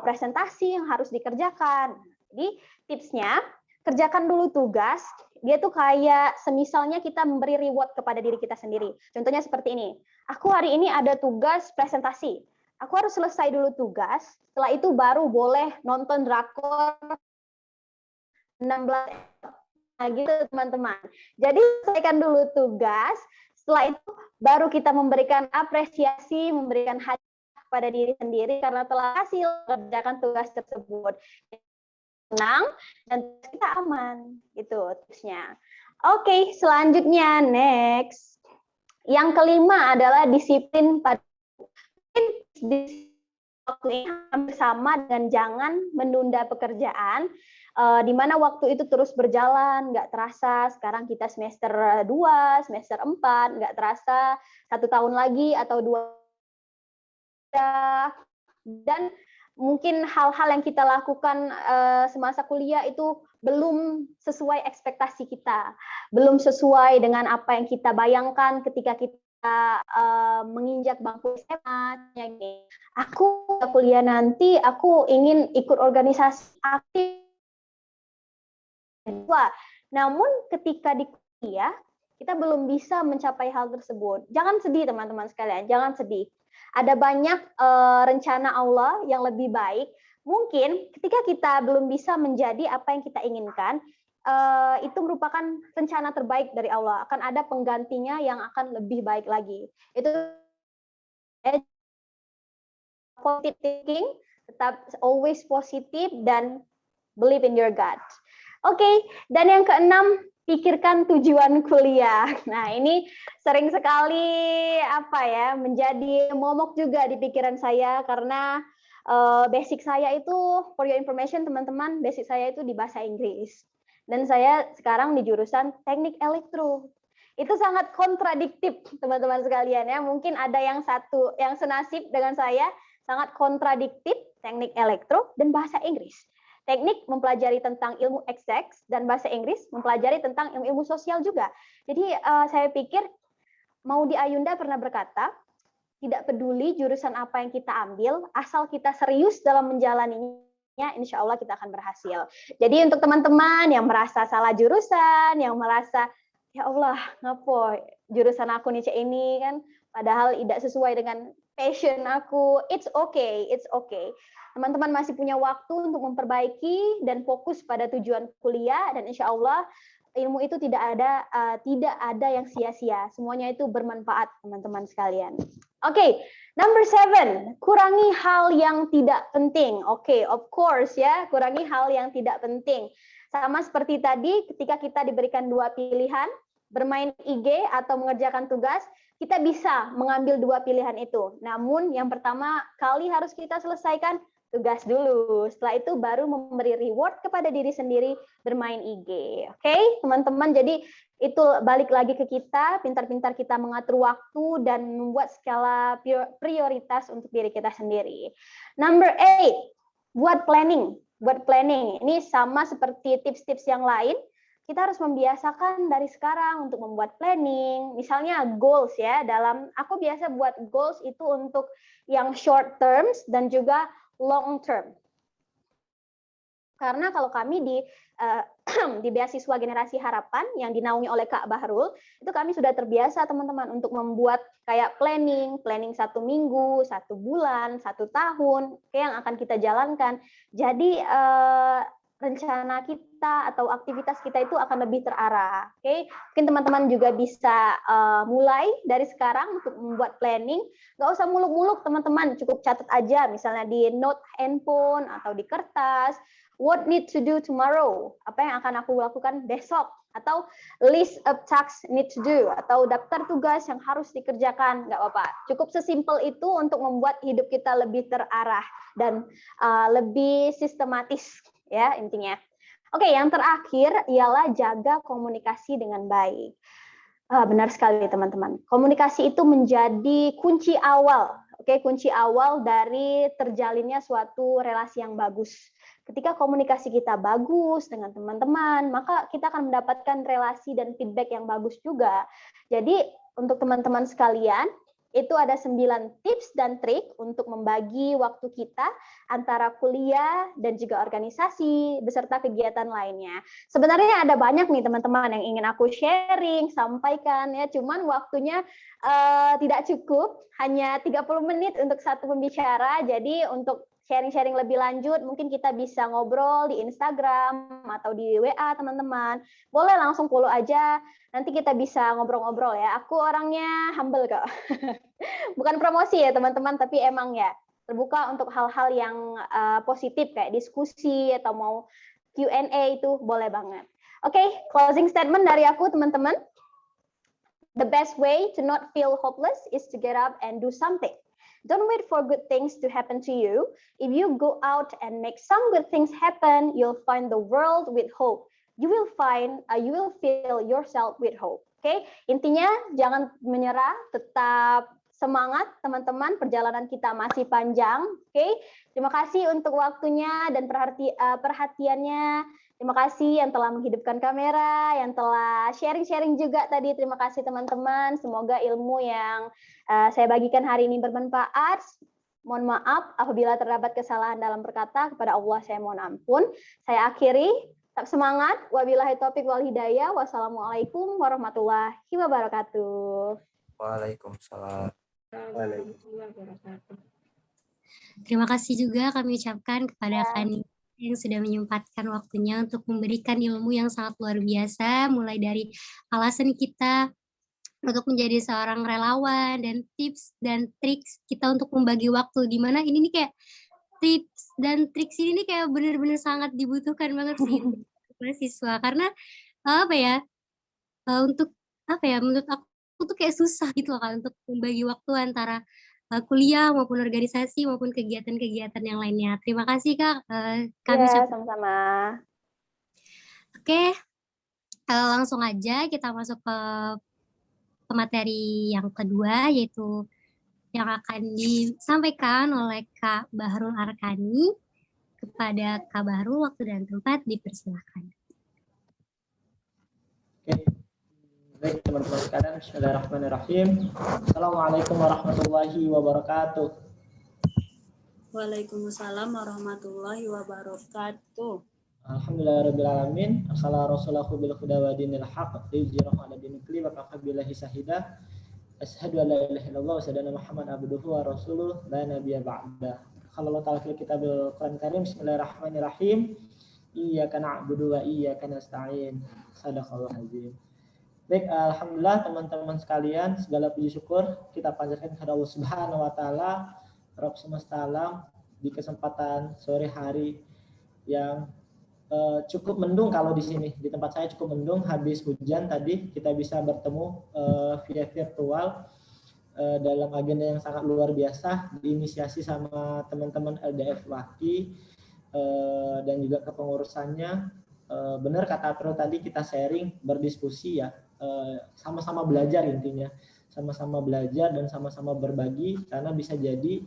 presentasi yang harus dikerjakan. Jadi tipsnya, kerjakan dulu tugas. Dia tuh kayak semisalnya kita memberi reward kepada diri kita sendiri. Contohnya seperti ini. Aku hari ini ada tugas presentasi. Aku harus selesai dulu tugas, setelah itu baru boleh nonton drakor 16. Nah gitu teman-teman. Jadi selesaikan dulu tugas, setelah itu baru kita memberikan apresiasi, memberikan hadiah kepada diri sendiri karena telah hasil mengerjakan tugas tersebut. Tenang dan kita aman, gitu tipsnya. Oke, selanjutnya next. Yang kelima adalah disiplin pada di waktu ini hampir sama dengan jangan menunda pekerjaan, di mana waktu itu terus berjalan, nggak terasa sekarang kita semester 2, semester 4, nggak terasa 1 tahun lagi atau 2, dan mungkin hal-hal yang kita lakukan semasa kuliah itu belum sesuai ekspektasi kita, belum sesuai dengan apa yang kita bayangkan ketika kita menginjak bangku SMA. Aku kuliah nanti, aku ingin ikut organisasi aktif. Namun ketika di kuliah, kita belum bisa mencapai hal tersebut. Jangan sedih teman-teman sekalian, jangan sedih. Ada banyak rencana Allah yang lebih baik. Mungkin ketika kita belum bisa menjadi apa yang kita inginkan, itu merupakan rencana terbaik dari Allah. Akan ada penggantinya yang akan lebih baik lagi. Itu positive thinking, tetap always positif dan believe in your God. Oke, dan yang keenam, pikirkan tujuan kuliah. Nah, ini sering sekali menjadi momok juga di pikiran saya karena basic saya itu, for your information teman-teman, basic saya itu di bahasa Inggris. Dan saya sekarang di jurusan teknik elektro. Itu sangat kontradiktif teman-teman sekalian ya. Mungkin ada yang senasib dengan saya, sangat kontradiktif teknik elektro dan bahasa Inggris. Teknik mempelajari tentang ilmu eksaks dan bahasa Inggris mempelajari tentang ilmu sosial juga. Jadi saya pikir Maudi Ayunda pernah berkata, tidak peduli jurusan apa yang kita ambil, asal kita serius dalam menjalaninya, insya Allah kita akan berhasil. Jadi untuk teman-teman yang merasa salah jurusan, yang merasa, ya Allah, ngapo jurusan aku nih ini kan, padahal tidak sesuai dengan passion aku, it's okay. Teman-teman masih punya waktu untuk memperbaiki dan fokus pada tujuan kuliah, dan insya Allah ilmu itu tidak ada yang sia-sia. Semuanya itu bermanfaat, teman-teman sekalian. Oke, number 7, kurangi hal yang tidak penting. Oke, of course ya, kurangi hal yang tidak penting. Sama seperti tadi, ketika kita diberikan 2 pilihan, bermain IG atau mengerjakan tugas, kita bisa mengambil 2 pilihan itu. Namun yang pertama kali harus kita selesaikan tugas dulu. Setelah itu baru memberi reward kepada diri sendiri bermain IG. Oke, teman-teman. Jadi itu balik lagi ke kita, pintar-pintar kita mengatur waktu dan membuat skala prioritas untuk diri kita sendiri. Number 8, buat planning. Ini sama seperti tips-tips yang lain. Kita harus membiasakan dari sekarang untuk membuat planning. Misalnya goals ya, aku biasa buat goals itu untuk yang short terms dan juga long term. Karena kalau kami di beasiswa Generasi Harapan yang dinaungi oleh Kak Bahrul, itu kami sudah terbiasa teman-teman untuk membuat kayak planning 1 minggu, 1 bulan, 1 tahun, yang akan kita jalankan. Jadi rencana kita atau aktivitas kita itu akan lebih terarah. Oke, mungkin teman-teman juga bisa mulai dari sekarang untuk membuat planning. Nggak usah muluk-muluk teman-teman, cukup catat aja misalnya di note handphone atau di kertas. What need to do tomorrow? Apa yang akan aku lakukan besok? Atau list of tasks need to do, atau daftar tugas yang harus dikerjakan, nggak apa-apa. Cukup sesimpel itu untuk membuat hidup kita lebih terarah dan lebih sistematis, ya intinya. Oke, yang terakhir ialah jaga komunikasi dengan baik. Benar sekali teman-teman. Komunikasi itu menjadi kunci awal, kunci awal dari terjalinnya suatu relasi yang bagus. Ketika komunikasi kita bagus dengan teman-teman, maka kita akan mendapatkan relasi dan feedback yang bagus juga. Jadi untuk teman-teman sekalian, itu ada 9 tips dan trik untuk membagi waktu kita antara kuliah dan juga organisasi beserta kegiatan lainnya. Sebenarnya ada banyak nih teman-teman yang ingin aku sharing, sampaikan ya, cuman waktunya tidak cukup, hanya 30 menit untuk satu pembicara. Jadi untuk sharing-sharing lebih lanjut, mungkin kita bisa ngobrol di Instagram atau di WA teman-teman. Boleh langsung follow aja, nanti kita bisa ngobrol-ngobrol ya. Aku orangnya humble kok. Bukan promosi ya teman-teman, tapi emang ya terbuka untuk hal-hal yang positif kayak diskusi atau mau Q&A itu boleh banget. Oke, closing statement dari aku teman-teman. The best way to not feel hopeless is to get up and do something. Don't wait for good things to happen to you. If you go out and make some good things happen, you'll find the world with hope. You will fill yourself with hope. Oke, intinya jangan menyerah, tetap semangat teman-teman, perjalanan kita masih panjang. Oke, terima kasih untuk waktunya dan perhatiannya. Terima kasih yang telah menghidupkan kamera, yang telah sharing-sharing juga tadi. Terima kasih teman-teman. Semoga ilmu yang saya bagikan hari ini bermanfaat. Mohon maaf apabila terdapat kesalahan dalam berkata, kepada Allah saya mohon ampun. Saya akhiri, tetap semangat. Wabillahi taufiq wal hidayah. Wassalamualaikum warahmatullahi wabarakatuh. Waalaikumsalam. Terima kasih juga kami ucapkan kepada Kani yang sudah menyempatkan waktunya untuk memberikan ilmu yang sangat luar biasa, mulai dari alasan kita untuk menjadi seorang relawan dan tips dan trik kita untuk membagi waktu, di mana ini nih kayak tips dan trik ini nih kayak benar-benar sangat dibutuhkan banget sih mahasiswa, karena menurut aku tuh kayak susah gitu loh kan untuk membagi waktu antara kuliah maupun organisasi maupun kegiatan-kegiatan yang lainnya. Terima kasih Kak. Kami sama-sama. Oke, langsung aja kita masuk ke materi yang kedua, yaitu yang akan disampaikan oleh Kak Bahrul Arkani. Kepada Kak Bahrul, waktu dan tempat dipersilakan. Oke. Baik teman-teman sekalian, bismillahirrahmanirrahim. Assalamualaikum warahmatullahi wabarakatuh. Waalaikumsalam warahmatullahi wabarakatuh. Alhamdulillahirabbil alamin. Assalamualaikum rasulahu bil huda wa dinil haq liyuzhirahu 'ala dinil kulli wa kafa billahi shahida. Asyhadu an la ilaha illallah wa asyhadu anna Muhammadan abduhu wa rasuluh la nabiyya ba'da. Qala ta'ala fil kitabil Qur'an karim. Bismillahirrahmanirrahim. Iyyaka na'budu wa iyyaka nasta'in. Shadaqallahu azim. Baik, alhamdulillah teman-teman sekalian, segala puji syukur kita panjatkan kepada Allah Subhanahu wa taala, Rabb semesta alam, di kesempatan sore hari yang cukup mendung. Kalau di sini di tempat saya cukup mendung, habis hujan tadi kita bisa bertemu via virtual dalam agenda yang sangat luar biasa, diinisiasi sama teman-teman LDF Waki dan juga kepengurusannya. Benar kata April tadi, kita sharing, berdiskusi ya, sama-sama belajar, intinya sama-sama belajar dan sama-sama berbagi, karena bisa jadi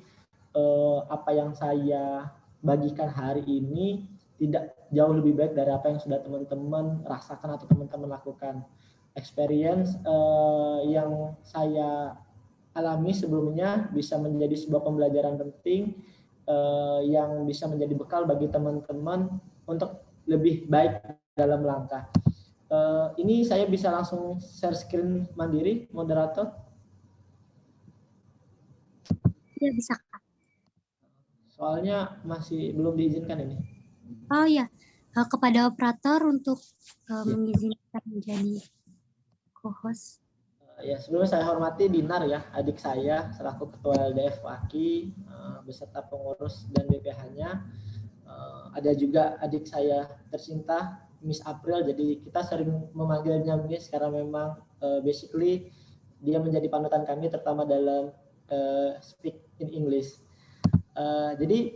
apa yang saya bagikan hari ini tidak jauh lebih baik dari apa yang sudah teman-teman rasakan atau teman-teman lakukan. Experience yang saya alami sebelumnya bisa menjadi sebuah pembelajaran penting yang bisa menjadi bekal bagi teman-teman untuk lebih baik dalam langkah. Ini saya bisa langsung share screen mandiri, moderator? Ya, bisa, Kak. Soalnya masih belum diizinkan ini. Oh ya, kepada operator untuk mengizinkan menjadi co-host. Ya, sebelumnya saya hormati Dinar ya, adik saya selaku Ketua LDF Waki beserta pengurus dan BPH-nya. Ada juga adik saya tercinta Miss April, jadi kita sering memanggilnya Miss karena memang basically dia menjadi panutan kami terutama dalam speak in English. Jadi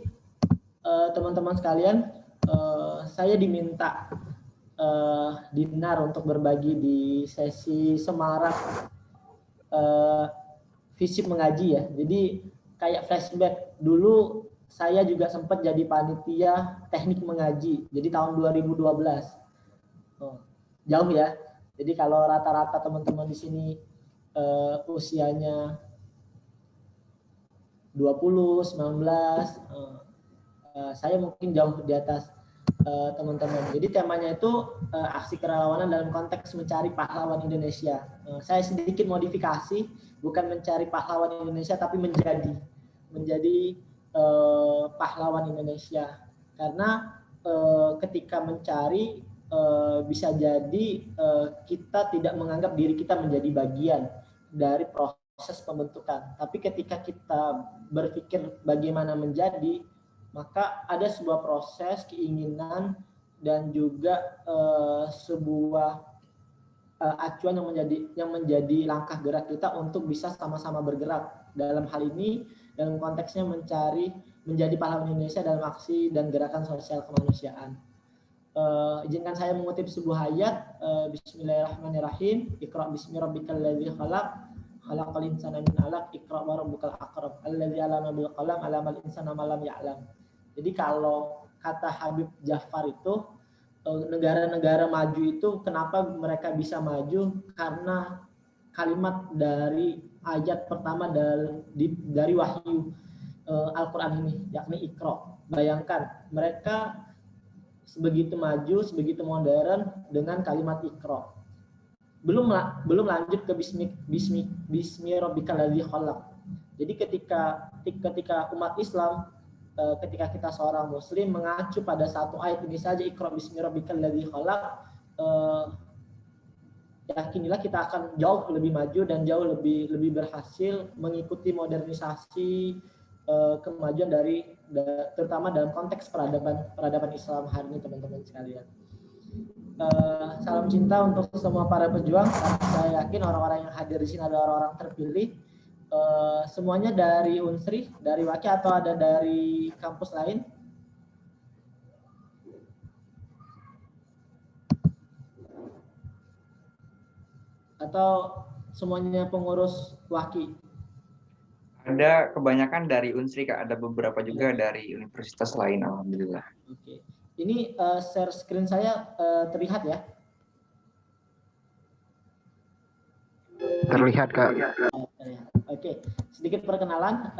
teman-teman sekalian, saya diminta Dinar untuk berbagi di sesi semarak fisip mengaji ya. Jadi kayak flashback dulu saya juga sempat jadi panitia teknik mengaji. Jadi tahun 2012. Jauh ya. Jadi kalau rata-rata teman-teman di sini usianya 20, 19, saya mungkin jauh di atas teman-teman. Jadi temanya itu aksi kerelawanan dalam konteks mencari pahlawan Indonesia. Saya sedikit modifikasi, bukan mencari pahlawan Indonesia tapi menjadi pahlawan Indonesia. Karena ketika mencari bisa jadi kita tidak menganggap diri kita menjadi bagian dari proses pembentukan. Tapi ketika kita berpikir bagaimana menjadi, maka ada sebuah proses, keinginan, dan juga sebuah acuan yang menjadi langkah gerak kita untuk bisa sama-sama bergerak. Dalam hal ini, dalam konteksnya menjadi pahlawan Indonesia dalam aksi dan gerakan sosial kemanusiaan. Izinkan saya mengutip sebuah ayat, Bismillahirrahmanirrahim, Iqra bismi rabbikal ladzi khalaq, khalaqal insana min 'alaq, Iqra wa rabbukal akram, alladzi 'allama bil qalam, 'allamal insana ma lam ya'lam. Jadi kalau kata Habib Ja'far itu, negara-negara maju itu kenapa mereka bisa maju? Karena kalimat dari ayat pertama dari wahyu Al-Quran ini, yakni Iqra. Bayangkan, mereka sebegitu maju, sebegitu modern dengan kalimat Iqra. Belum lanjut ke bismi rabbikal ladzi khalaq. Jadi ketika umat Islam, ketika kita seorang muslim mengacu pada satu ayat ini saja, Iqra bismi rabbikal ladzi khalaq, yakinilah kita akan jauh lebih maju dan jauh lebih berhasil mengikuti modernisasi kemajuan terutama dalam konteks peradaban Islam hari ini, teman-teman sekalian. Salam cinta untuk semua para pejuang. Saya yakin orang-orang yang hadir di sini adalah orang-orang terpilih. Semuanya dari Unsri, dari Waki, atau ada dari kampus lain? Atau semuanya pengurus Waki? Ada kebanyakan dari Unsri, Kak. Ada beberapa juga dari universitas lain, alhamdulillah. Oke. Ini share screen saya terlihat ya? Terlihat, Kak. Oke, sedikit perkenalan.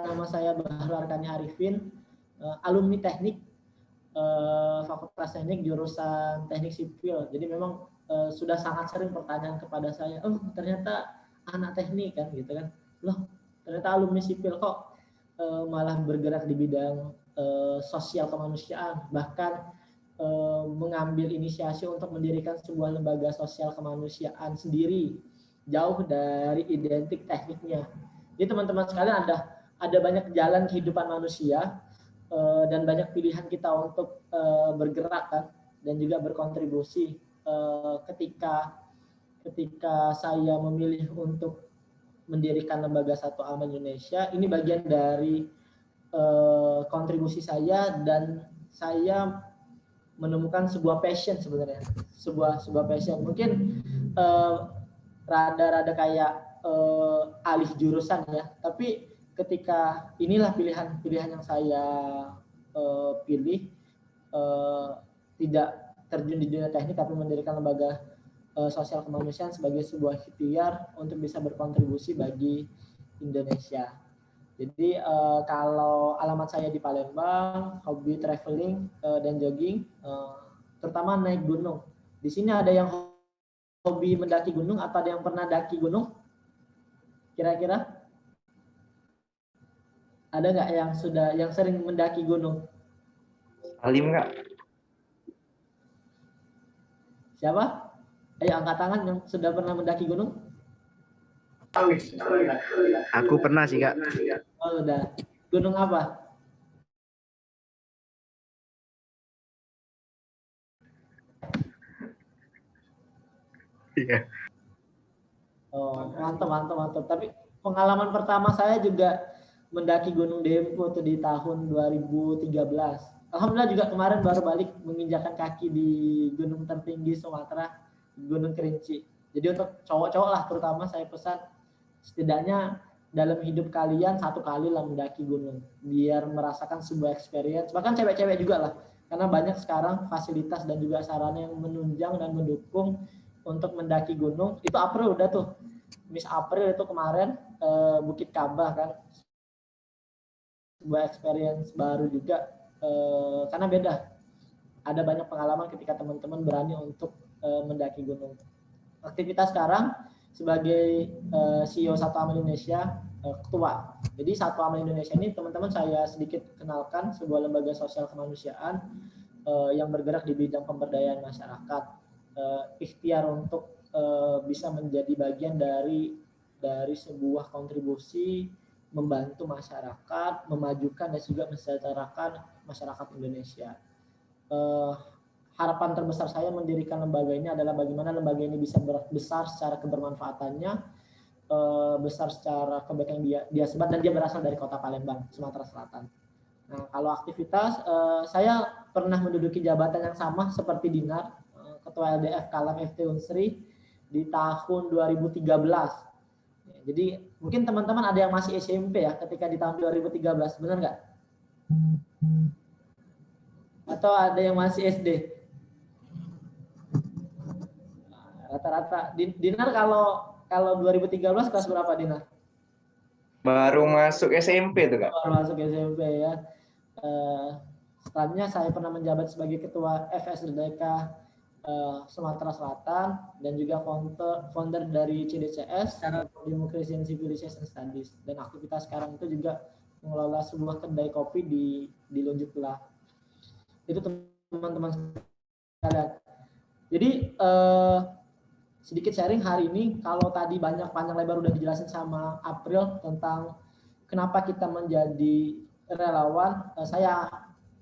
Nama saya Bahru Arkani Arifin, alumni teknik, Fakultas Teknik jurusan Teknik Sipil. Jadi memang sudah sangat sering pertanyaan kepada saya, oh ternyata anak teknik kan, gitu kan. Loh, ternyata alumni sipil kok malah bergerak di bidang sosial kemanusiaan, bahkan mengambil inisiasi untuk mendirikan sebuah lembaga sosial kemanusiaan sendiri, jauh dari identik tekniknya. Jadi teman-teman sekalian, ada banyak jalan kehidupan manusia dan banyak pilihan kita untuk bergerak kan, dan juga berkontribusi. Ketika saya memilih untuk mendirikan lembaga Satu Amal Indonesia, ini bagian dari kontribusi saya, dan saya menemukan sebuah passion sebenarnya, sebuah passion. Mungkin rada-rada kayak alih jurusan ya, tapi ketika inilah pilihan yang saya pilih, tidak terjun di dunia teknik tapi mendirikan lembaga sosial kemanusiaan sebagai sebuah ikhtiar untuk bisa berkontribusi bagi Indonesia. Jadi kalau alamat saya di Palembang, hobi traveling dan jogging, terutama naik gunung. Di sini ada yang hobi mendaki gunung atau ada yang pernah daki gunung? Kira-kira? Ada nggak yang sering mendaki gunung? Alim nggak? Siapa? Ayo angkat tangan yang sudah pernah mendaki gunung. Aku pernah sih, Kak. Oh, udah. Gunung apa? Iya. Oh, mantap. Tapi pengalaman pertama saya juga mendaki Gunung Dempo itu di tahun 2013. Alhamdulillah juga kemarin baru balik menginjakan kaki di gunung tertinggi Sumatera, Gunung Kerinci. Jadi untuk cowok-cowok lah terutama saya pesan setidaknya dalam hidup kalian satu kali lah mendaki gunung biar merasakan sebuah experience. Bahkan cewek-cewek juga lah karena banyak sekarang fasilitas dan juga sarana yang menunjang dan mendukung untuk mendaki gunung. Itu April udah tuh. Miss April itu kemarin Bukit Kabah kan. Sebuah experience baru juga karena beda. Ada banyak pengalaman ketika teman-teman berani untuk mendaki gunung. Aktivitas sekarang sebagai CEO Satu Amal Indonesia, ketua. Jadi Satu Amal Indonesia ini teman-teman saya sedikit kenalkan sebuah lembaga sosial kemanusiaan yang bergerak di bidang pemberdayaan masyarakat. Ikhtiar untuk bisa menjadi bagian dari sebuah kontribusi membantu masyarakat, memajukan dan juga mensejahterakan masyarakat Indonesia. Harapan terbesar saya mendirikan lembaga ini adalah bagaimana lembaga ini bisa besar secara kebermanfaatannya, besar secara kebaikan dia sebar, dan dia berasal dari kota Palembang, Sumatera Selatan. Nah, kalau aktivitas, saya pernah menduduki jabatan yang sama seperti Dinar, Ketua LDF Kalam FT Unsri di tahun 2013. Jadi mungkin teman-teman ada yang masih SMP ya ketika di tahun 2013, benar nggak? Atau ada yang masih SD? Rata-rata. Dinar kalau 2013 kelas berapa Dinar? Baru masuk SMP tuh, Kak. Baru masuk SMP ya. Setelahnya saya pernah menjabat sebagai ketua FSDK Sumatera Selatan dan juga founder dari CDCS, Democracy and Civilization Studies, dan aktivitas sekarang itu juga mengelola sebuah kedai kopi di Lunjuk Belah. Itu teman-teman sekalian. Jadi sedikit sharing hari ini. Kalau tadi banyak panjang lebar udah dijelasin sama April tentang kenapa kita menjadi relawan, saya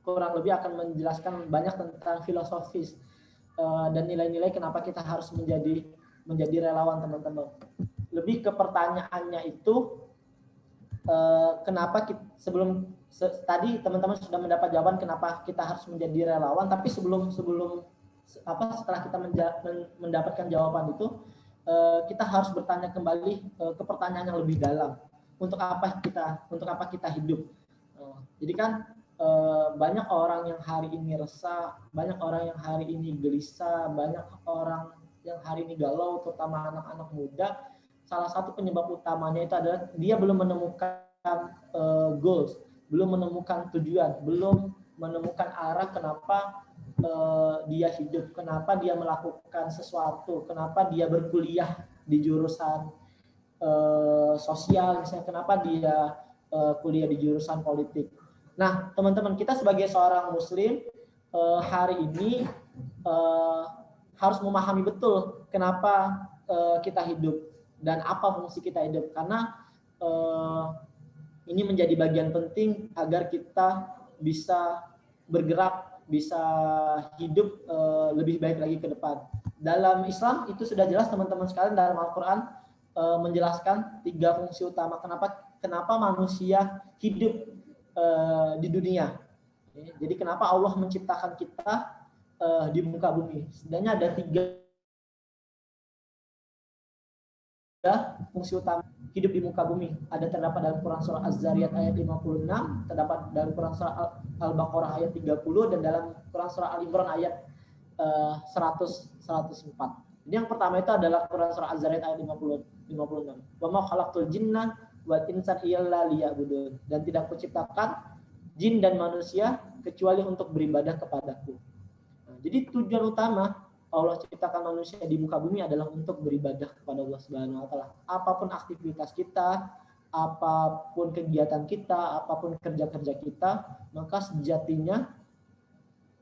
kurang lebih akan menjelaskan banyak tentang filosofis dan nilai-nilai kenapa kita harus menjadi relawan, teman-teman. Lebih ke pertanyaannya itu kenapa kita, tadi teman-teman sudah mendapat jawaban kenapa kita harus menjadi relawan, tapi setelah kita mendapatkan jawaban itu, kita harus bertanya kembali ke pertanyaan yang lebih dalam. Untuk apa kita hidup? Jadi kan banyak orang yang hari ini resah, banyak orang yang hari ini gelisah, banyak orang yang hari ini galau, terutama anak-anak muda. Salah satu penyebab utamanya itu adalah dia belum menemukan goals, belum menemukan tujuan, belum menemukan arah kenapa dia hidup, kenapa dia melakukan sesuatu, kenapa dia berkuliah di jurusan sosial, misalnya kenapa dia kuliah di jurusan politik. Nah, teman-teman, kita sebagai seorang muslim hari ini harus memahami betul kenapa kita hidup dan apa fungsi kita hidup, karena ini menjadi bagian penting agar kita bisa bergerak, bisa hidup lebih baik lagi ke depan. Dalam Islam itu sudah jelas teman-teman sekalian, dalam Al-Quran menjelaskan 3 fungsi utama kenapa manusia hidup di dunia. Jadi kenapa Allah menciptakan kita di muka bumi. Sebenarnya ada 3 fungsi utama hidup di muka bumi. Ada terdapat dalam Quran surah Az-Zariyat ayat 56, terdapat dalam Quran surah Al-Baqarah ayat 30, dan dalam Quran surah Al-Imran ayat 104. Jadi yang pertama itu adalah Quran surah Az-Zariyat ayat 56. Wa ma khalaqtul jinna wal insan illa liya'budun, dan tidak kuciptakan jin dan manusia kecuali untuk beribadah kepadaku. Nah, jadi tujuan utama Allah ciptakan manusia di muka bumi adalah untuk beribadah kepada Allah Subhanahu wa taala. Apapun aktivitas kita, apapun kegiatan kita, apapun kerja-kerja kita, maka sejatinya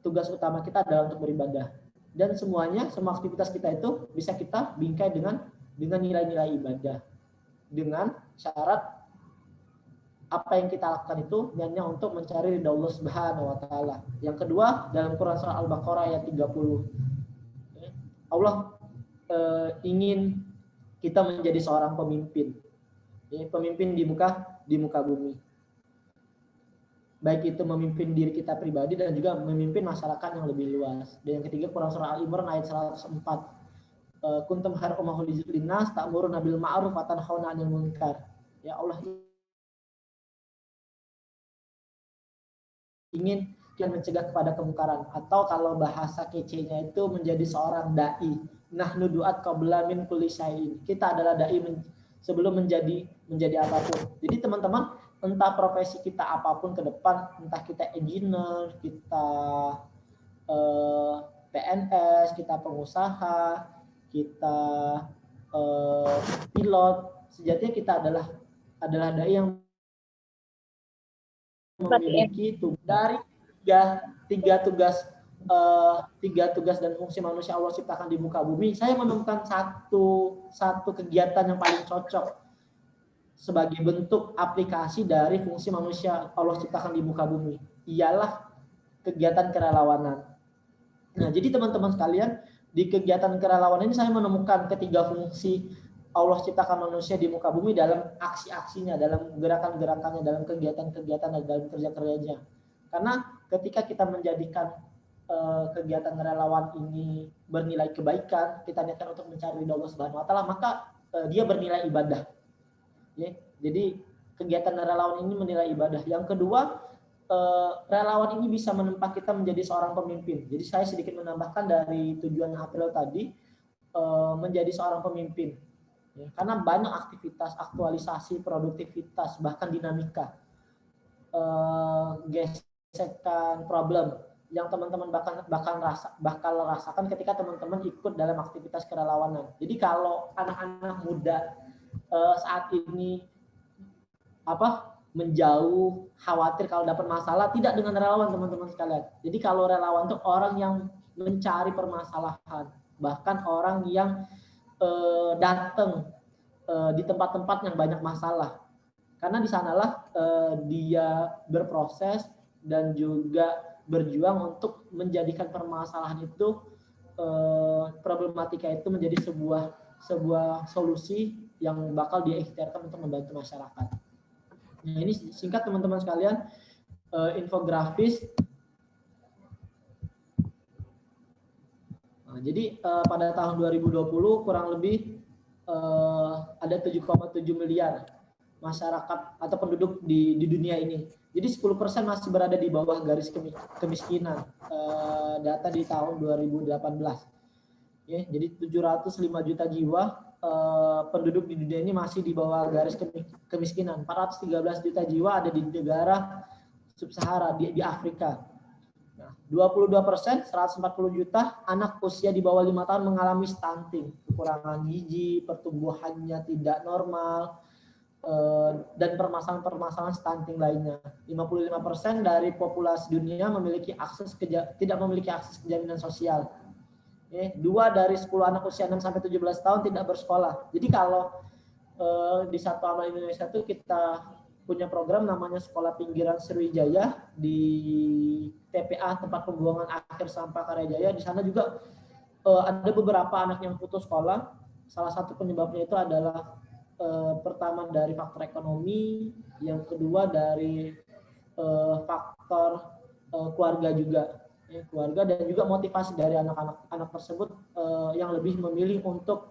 tugas utama kita adalah untuk beribadah. Dan semuanya, semua aktivitas kita itu bisa kita bingkai dengan nilai-nilai ibadah. Dengan syarat apa yang kita lakukan itu hanya untuk mencari ridha Allah Subhanahu wa taala. Yang kedua, dalam Quran surah Al-Baqarah ayat 30. Allah ingin kita menjadi seorang pemimpin. Pemimpin di muka bumi. Baik itu memimpin diri kita pribadi dan juga memimpin masyarakat yang lebih luas. Dan yang ketiga, Quran surah Al-Imran ayat 104. Kuntum khairu ummatin ukhrijat linnas ta'muruna bil ma'ruf wa tanhauna 'anil munkar. Ya Allah ingin kita mencegah kepada kemungkaran, atau kalau bahasa kecenya itu menjadi seorang dai. Nahnu du'at qabla min kulli syai'in. Kita adalah dai sebelum menjadi apapun. Jadi teman-teman, entah profesi kita apapun ke depan, entah kita engineer, kita PNS, kita pengusaha, kita pilot, sejatinya kita adalah dai yang memiliki dari tiga tugas dan fungsi manusia Allah ciptakan di muka bumi. Saya menemukan satu kegiatan yang paling cocok sebagai bentuk aplikasi dari fungsi manusia Allah ciptakan di muka bumi, ialah kegiatan kerelawanan. Nah, jadi teman-teman sekalian, di kegiatan kerelawanan ini saya menemukan ketiga fungsi Allah ciptakan manusia di muka bumi dalam aksi-aksinya, dalam gerakan-gerakannya, dalam kegiatan-kegiatan, dan dalam kerja-kerjanya. Karena ketika kita menjadikan kegiatan relawan ini bernilai kebaikan, kita niatkan untuk mencari ridha Allah Subhanahu wa taala, maka dia bernilai ibadah. Ya, jadi kegiatan relawan ini menilai ibadah. Yang kedua, relawan ini bisa menempa kita menjadi seorang pemimpin. Jadi saya sedikit menambahkan dari tujuan April tadi, menjadi seorang pemimpin. Ya, karena banyak aktivitas, aktualisasi, produktivitas, bahkan dinamika, gesekan, problem yang teman-teman bakal rasakan ketika teman-teman ikut dalam aktivitas kerelawanan. Jadi kalau anak-anak muda saat ini menjauh, khawatir kalau dapat masalah, tidak dengan relawan teman-teman sekalian. Jadi kalau relawan itu orang yang mencari permasalahan, bahkan orang yang datang di tempat-tempat yang banyak masalah, karena di sanalah dia berproses dan juga berjuang untuk menjadikan permasalahan itu, problematika itu menjadi sebuah solusi yang bakal dia ikhtiarkan untuk membantu masyarakat. Nah, ini singkat teman-teman sekalian, infografis. Nah, jadi pada tahun 2020 kurang lebih ada 7,7 miliar masyarakat atau penduduk di dunia ini. Jadi 10% masih berada di bawah garis kemiskinan. Data di tahun 2018. Ya, jadi 705 juta jiwa penduduk di dunia ini masih di bawah garis kemiskinan. 413 juta jiwa ada di negara sub-Sahara di Afrika. Nah, 22%, 140 juta anak usia di bawah 5 tahun mengalami stunting, kekurangan gizi, pertumbuhannya tidak normal, dan permasalahan-permasalahan stunting lainnya. 55% dari populasi dunia tidak memiliki akses ke jaminan sosial. 2 dari 10 anak usia 6 sampai 17 tahun tidak bersekolah. Jadi kalau di Satu Amal Indonesia itu kita punya program namanya Sekolah Pinggiran Sriwijaya di TPA, tempat pembuangan akhir sampah Karyajaya. Di sana juga ada beberapa anak yang putus sekolah. Salah satu penyebabnya itu adalah pertama dari faktor ekonomi, yang kedua dari faktor keluarga juga, keluarga, dan juga motivasi dari anak-anak tersebut yang lebih memilih untuk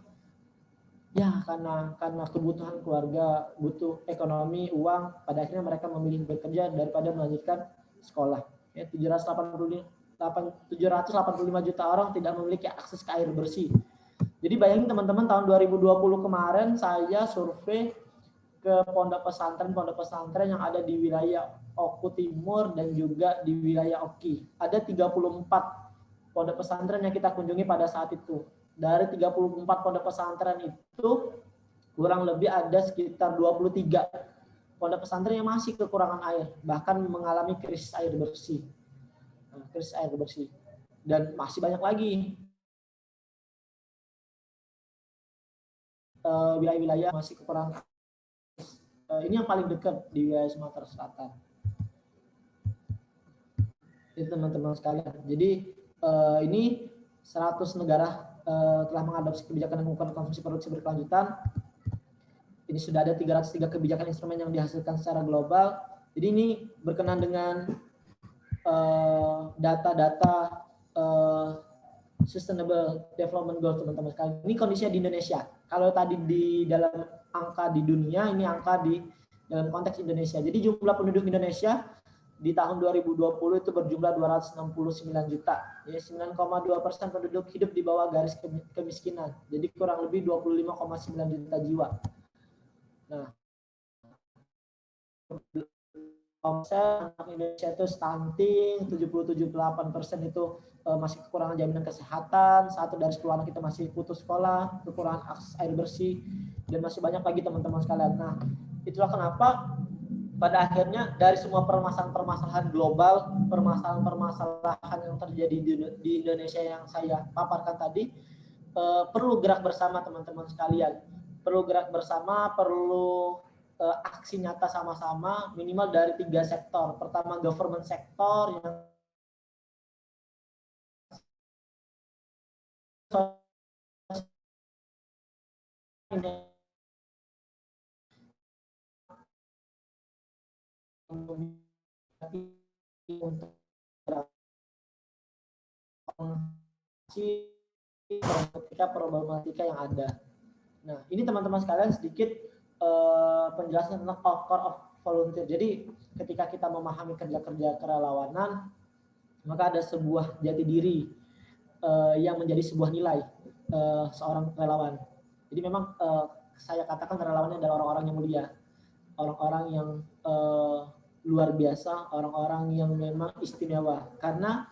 karena kebutuhan keluarga, butuh ekonomi, uang, pada akhirnya mereka memilih bekerja daripada melanjutkan sekolah. 785 juta orang tidak memiliki akses ke air bersih. Jadi bayangin teman-teman, tahun 2020 kemarin saya survei ke pondok pesantren yang ada di wilayah Oku Timur dan juga di wilayah Oki. Ada 34 pondok pesantren yang kita kunjungi pada saat itu. Dari 34 pondok pesantren itu kurang lebih ada sekitar 23 pondok pesantren yang masih kekurangan air, bahkan mengalami krisis air bersih. Dan masih banyak lagi wilayah-wilayah masih kekurangan. Ini yang paling dekat di wilayah Sumatera Selatan. Itu teman-teman sekalian. Jadi ini 100 negara telah mengadopsi kebijakan yang mengukur konsumsi produksi berkelanjutan. Ini sudah ada 303 kebijakan instrumen yang dihasilkan secara global. Jadi ini berkenan dengan data-data Sustainable Development Goals, teman-teman sekalian. Ini kondisinya di Indonesia. Kalau tadi di dalam angka di dunia, ini angka di dalam konteks Indonesia. Jadi jumlah penduduk Indonesia di tahun 2020 itu berjumlah 269 juta. Ya, 9,2% penduduk hidup di bawah garis kemiskinan. Jadi kurang lebih 25,9 juta jiwa. Nah, anak Indonesia itu stunting, 77,8% itu masih kekurangan jaminan kesehatan, 1 dari 10 anak kita masih putus sekolah, kekurangan akses air bersih, dan masih banyak lagi teman-teman sekalian. Nah, itulah kenapa pada akhirnya dari semua permasalahan global, permasalahan yang terjadi di Indonesia yang saya paparkan tadi, perlu gerak bersama teman-teman sekalian. Perlu gerak bersama, perlu aksi nyata sama-sama minimal dari 3 sektor. Pertama, government sektor yang untuk problematika yang ada. Nah, ini teman-teman sekalian sedikit penjelasan tentang core of volunteer. Jadi ketika kita memahami kerja-kerja kerelawanan, maka ada sebuah jati diri yang menjadi sebuah nilai seorang relawan. Jadi memang saya katakan relawannya adalah orang-orang yang mulia, orang-orang yang luar biasa, orang-orang yang memang istimewa, karena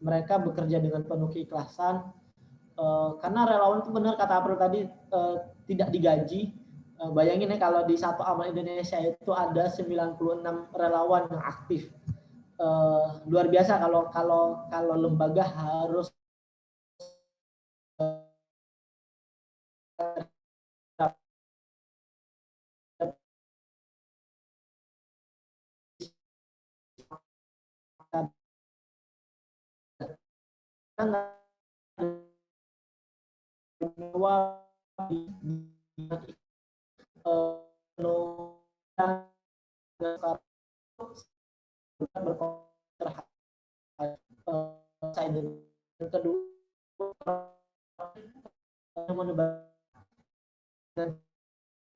mereka bekerja dengan penuh keikhlasan. Karena relawan itu benar kata April tadi, tidak digaji. Bayangin ya kalau di satu amal Indonesia itu ada 96 relawan yang aktif. Luar biasa kalau lembaga harus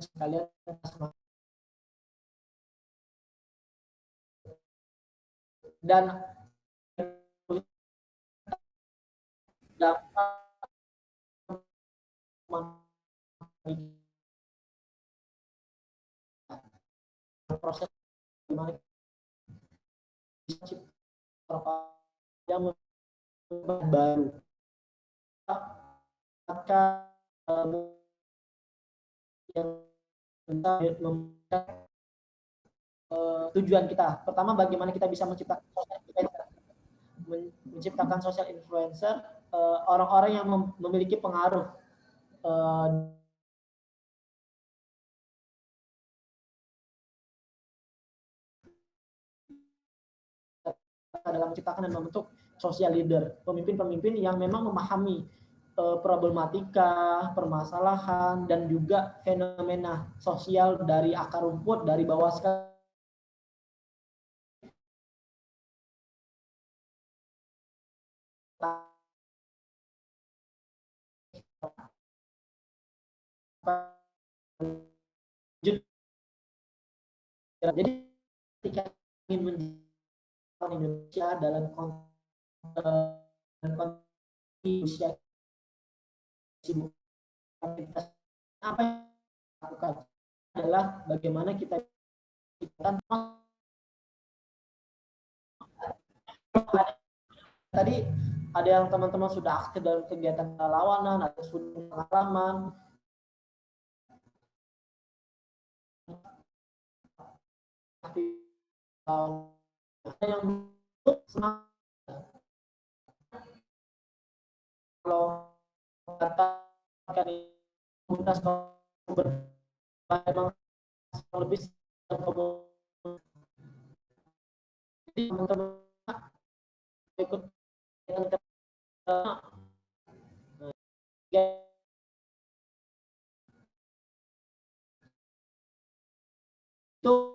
sekalian dan dapat proses gimana yang baru maka yang tujuan kita pertama bagaimana kita bisa menciptakan social influencer, orang-orang yang memiliki pengaruh dalam menciptakan dan membentuk social leader, pemimpin-pemimpin yang memang memahami problematika, permasalahan, dan juga fenomena sosial dari akar rumput, dari bawah sekali. Jadi ketika ingin menjadi Indonesia dalam kondisi usia sibuk, apa yang dilakukan adalah bagaimana kita tadi ada yang teman-teman sudah aktif dalam kegiatan relawanan atau sudah pengalaman yang semangat. Kalau katakan komunitas memang lebih jadi teman-teman ikut dengan itu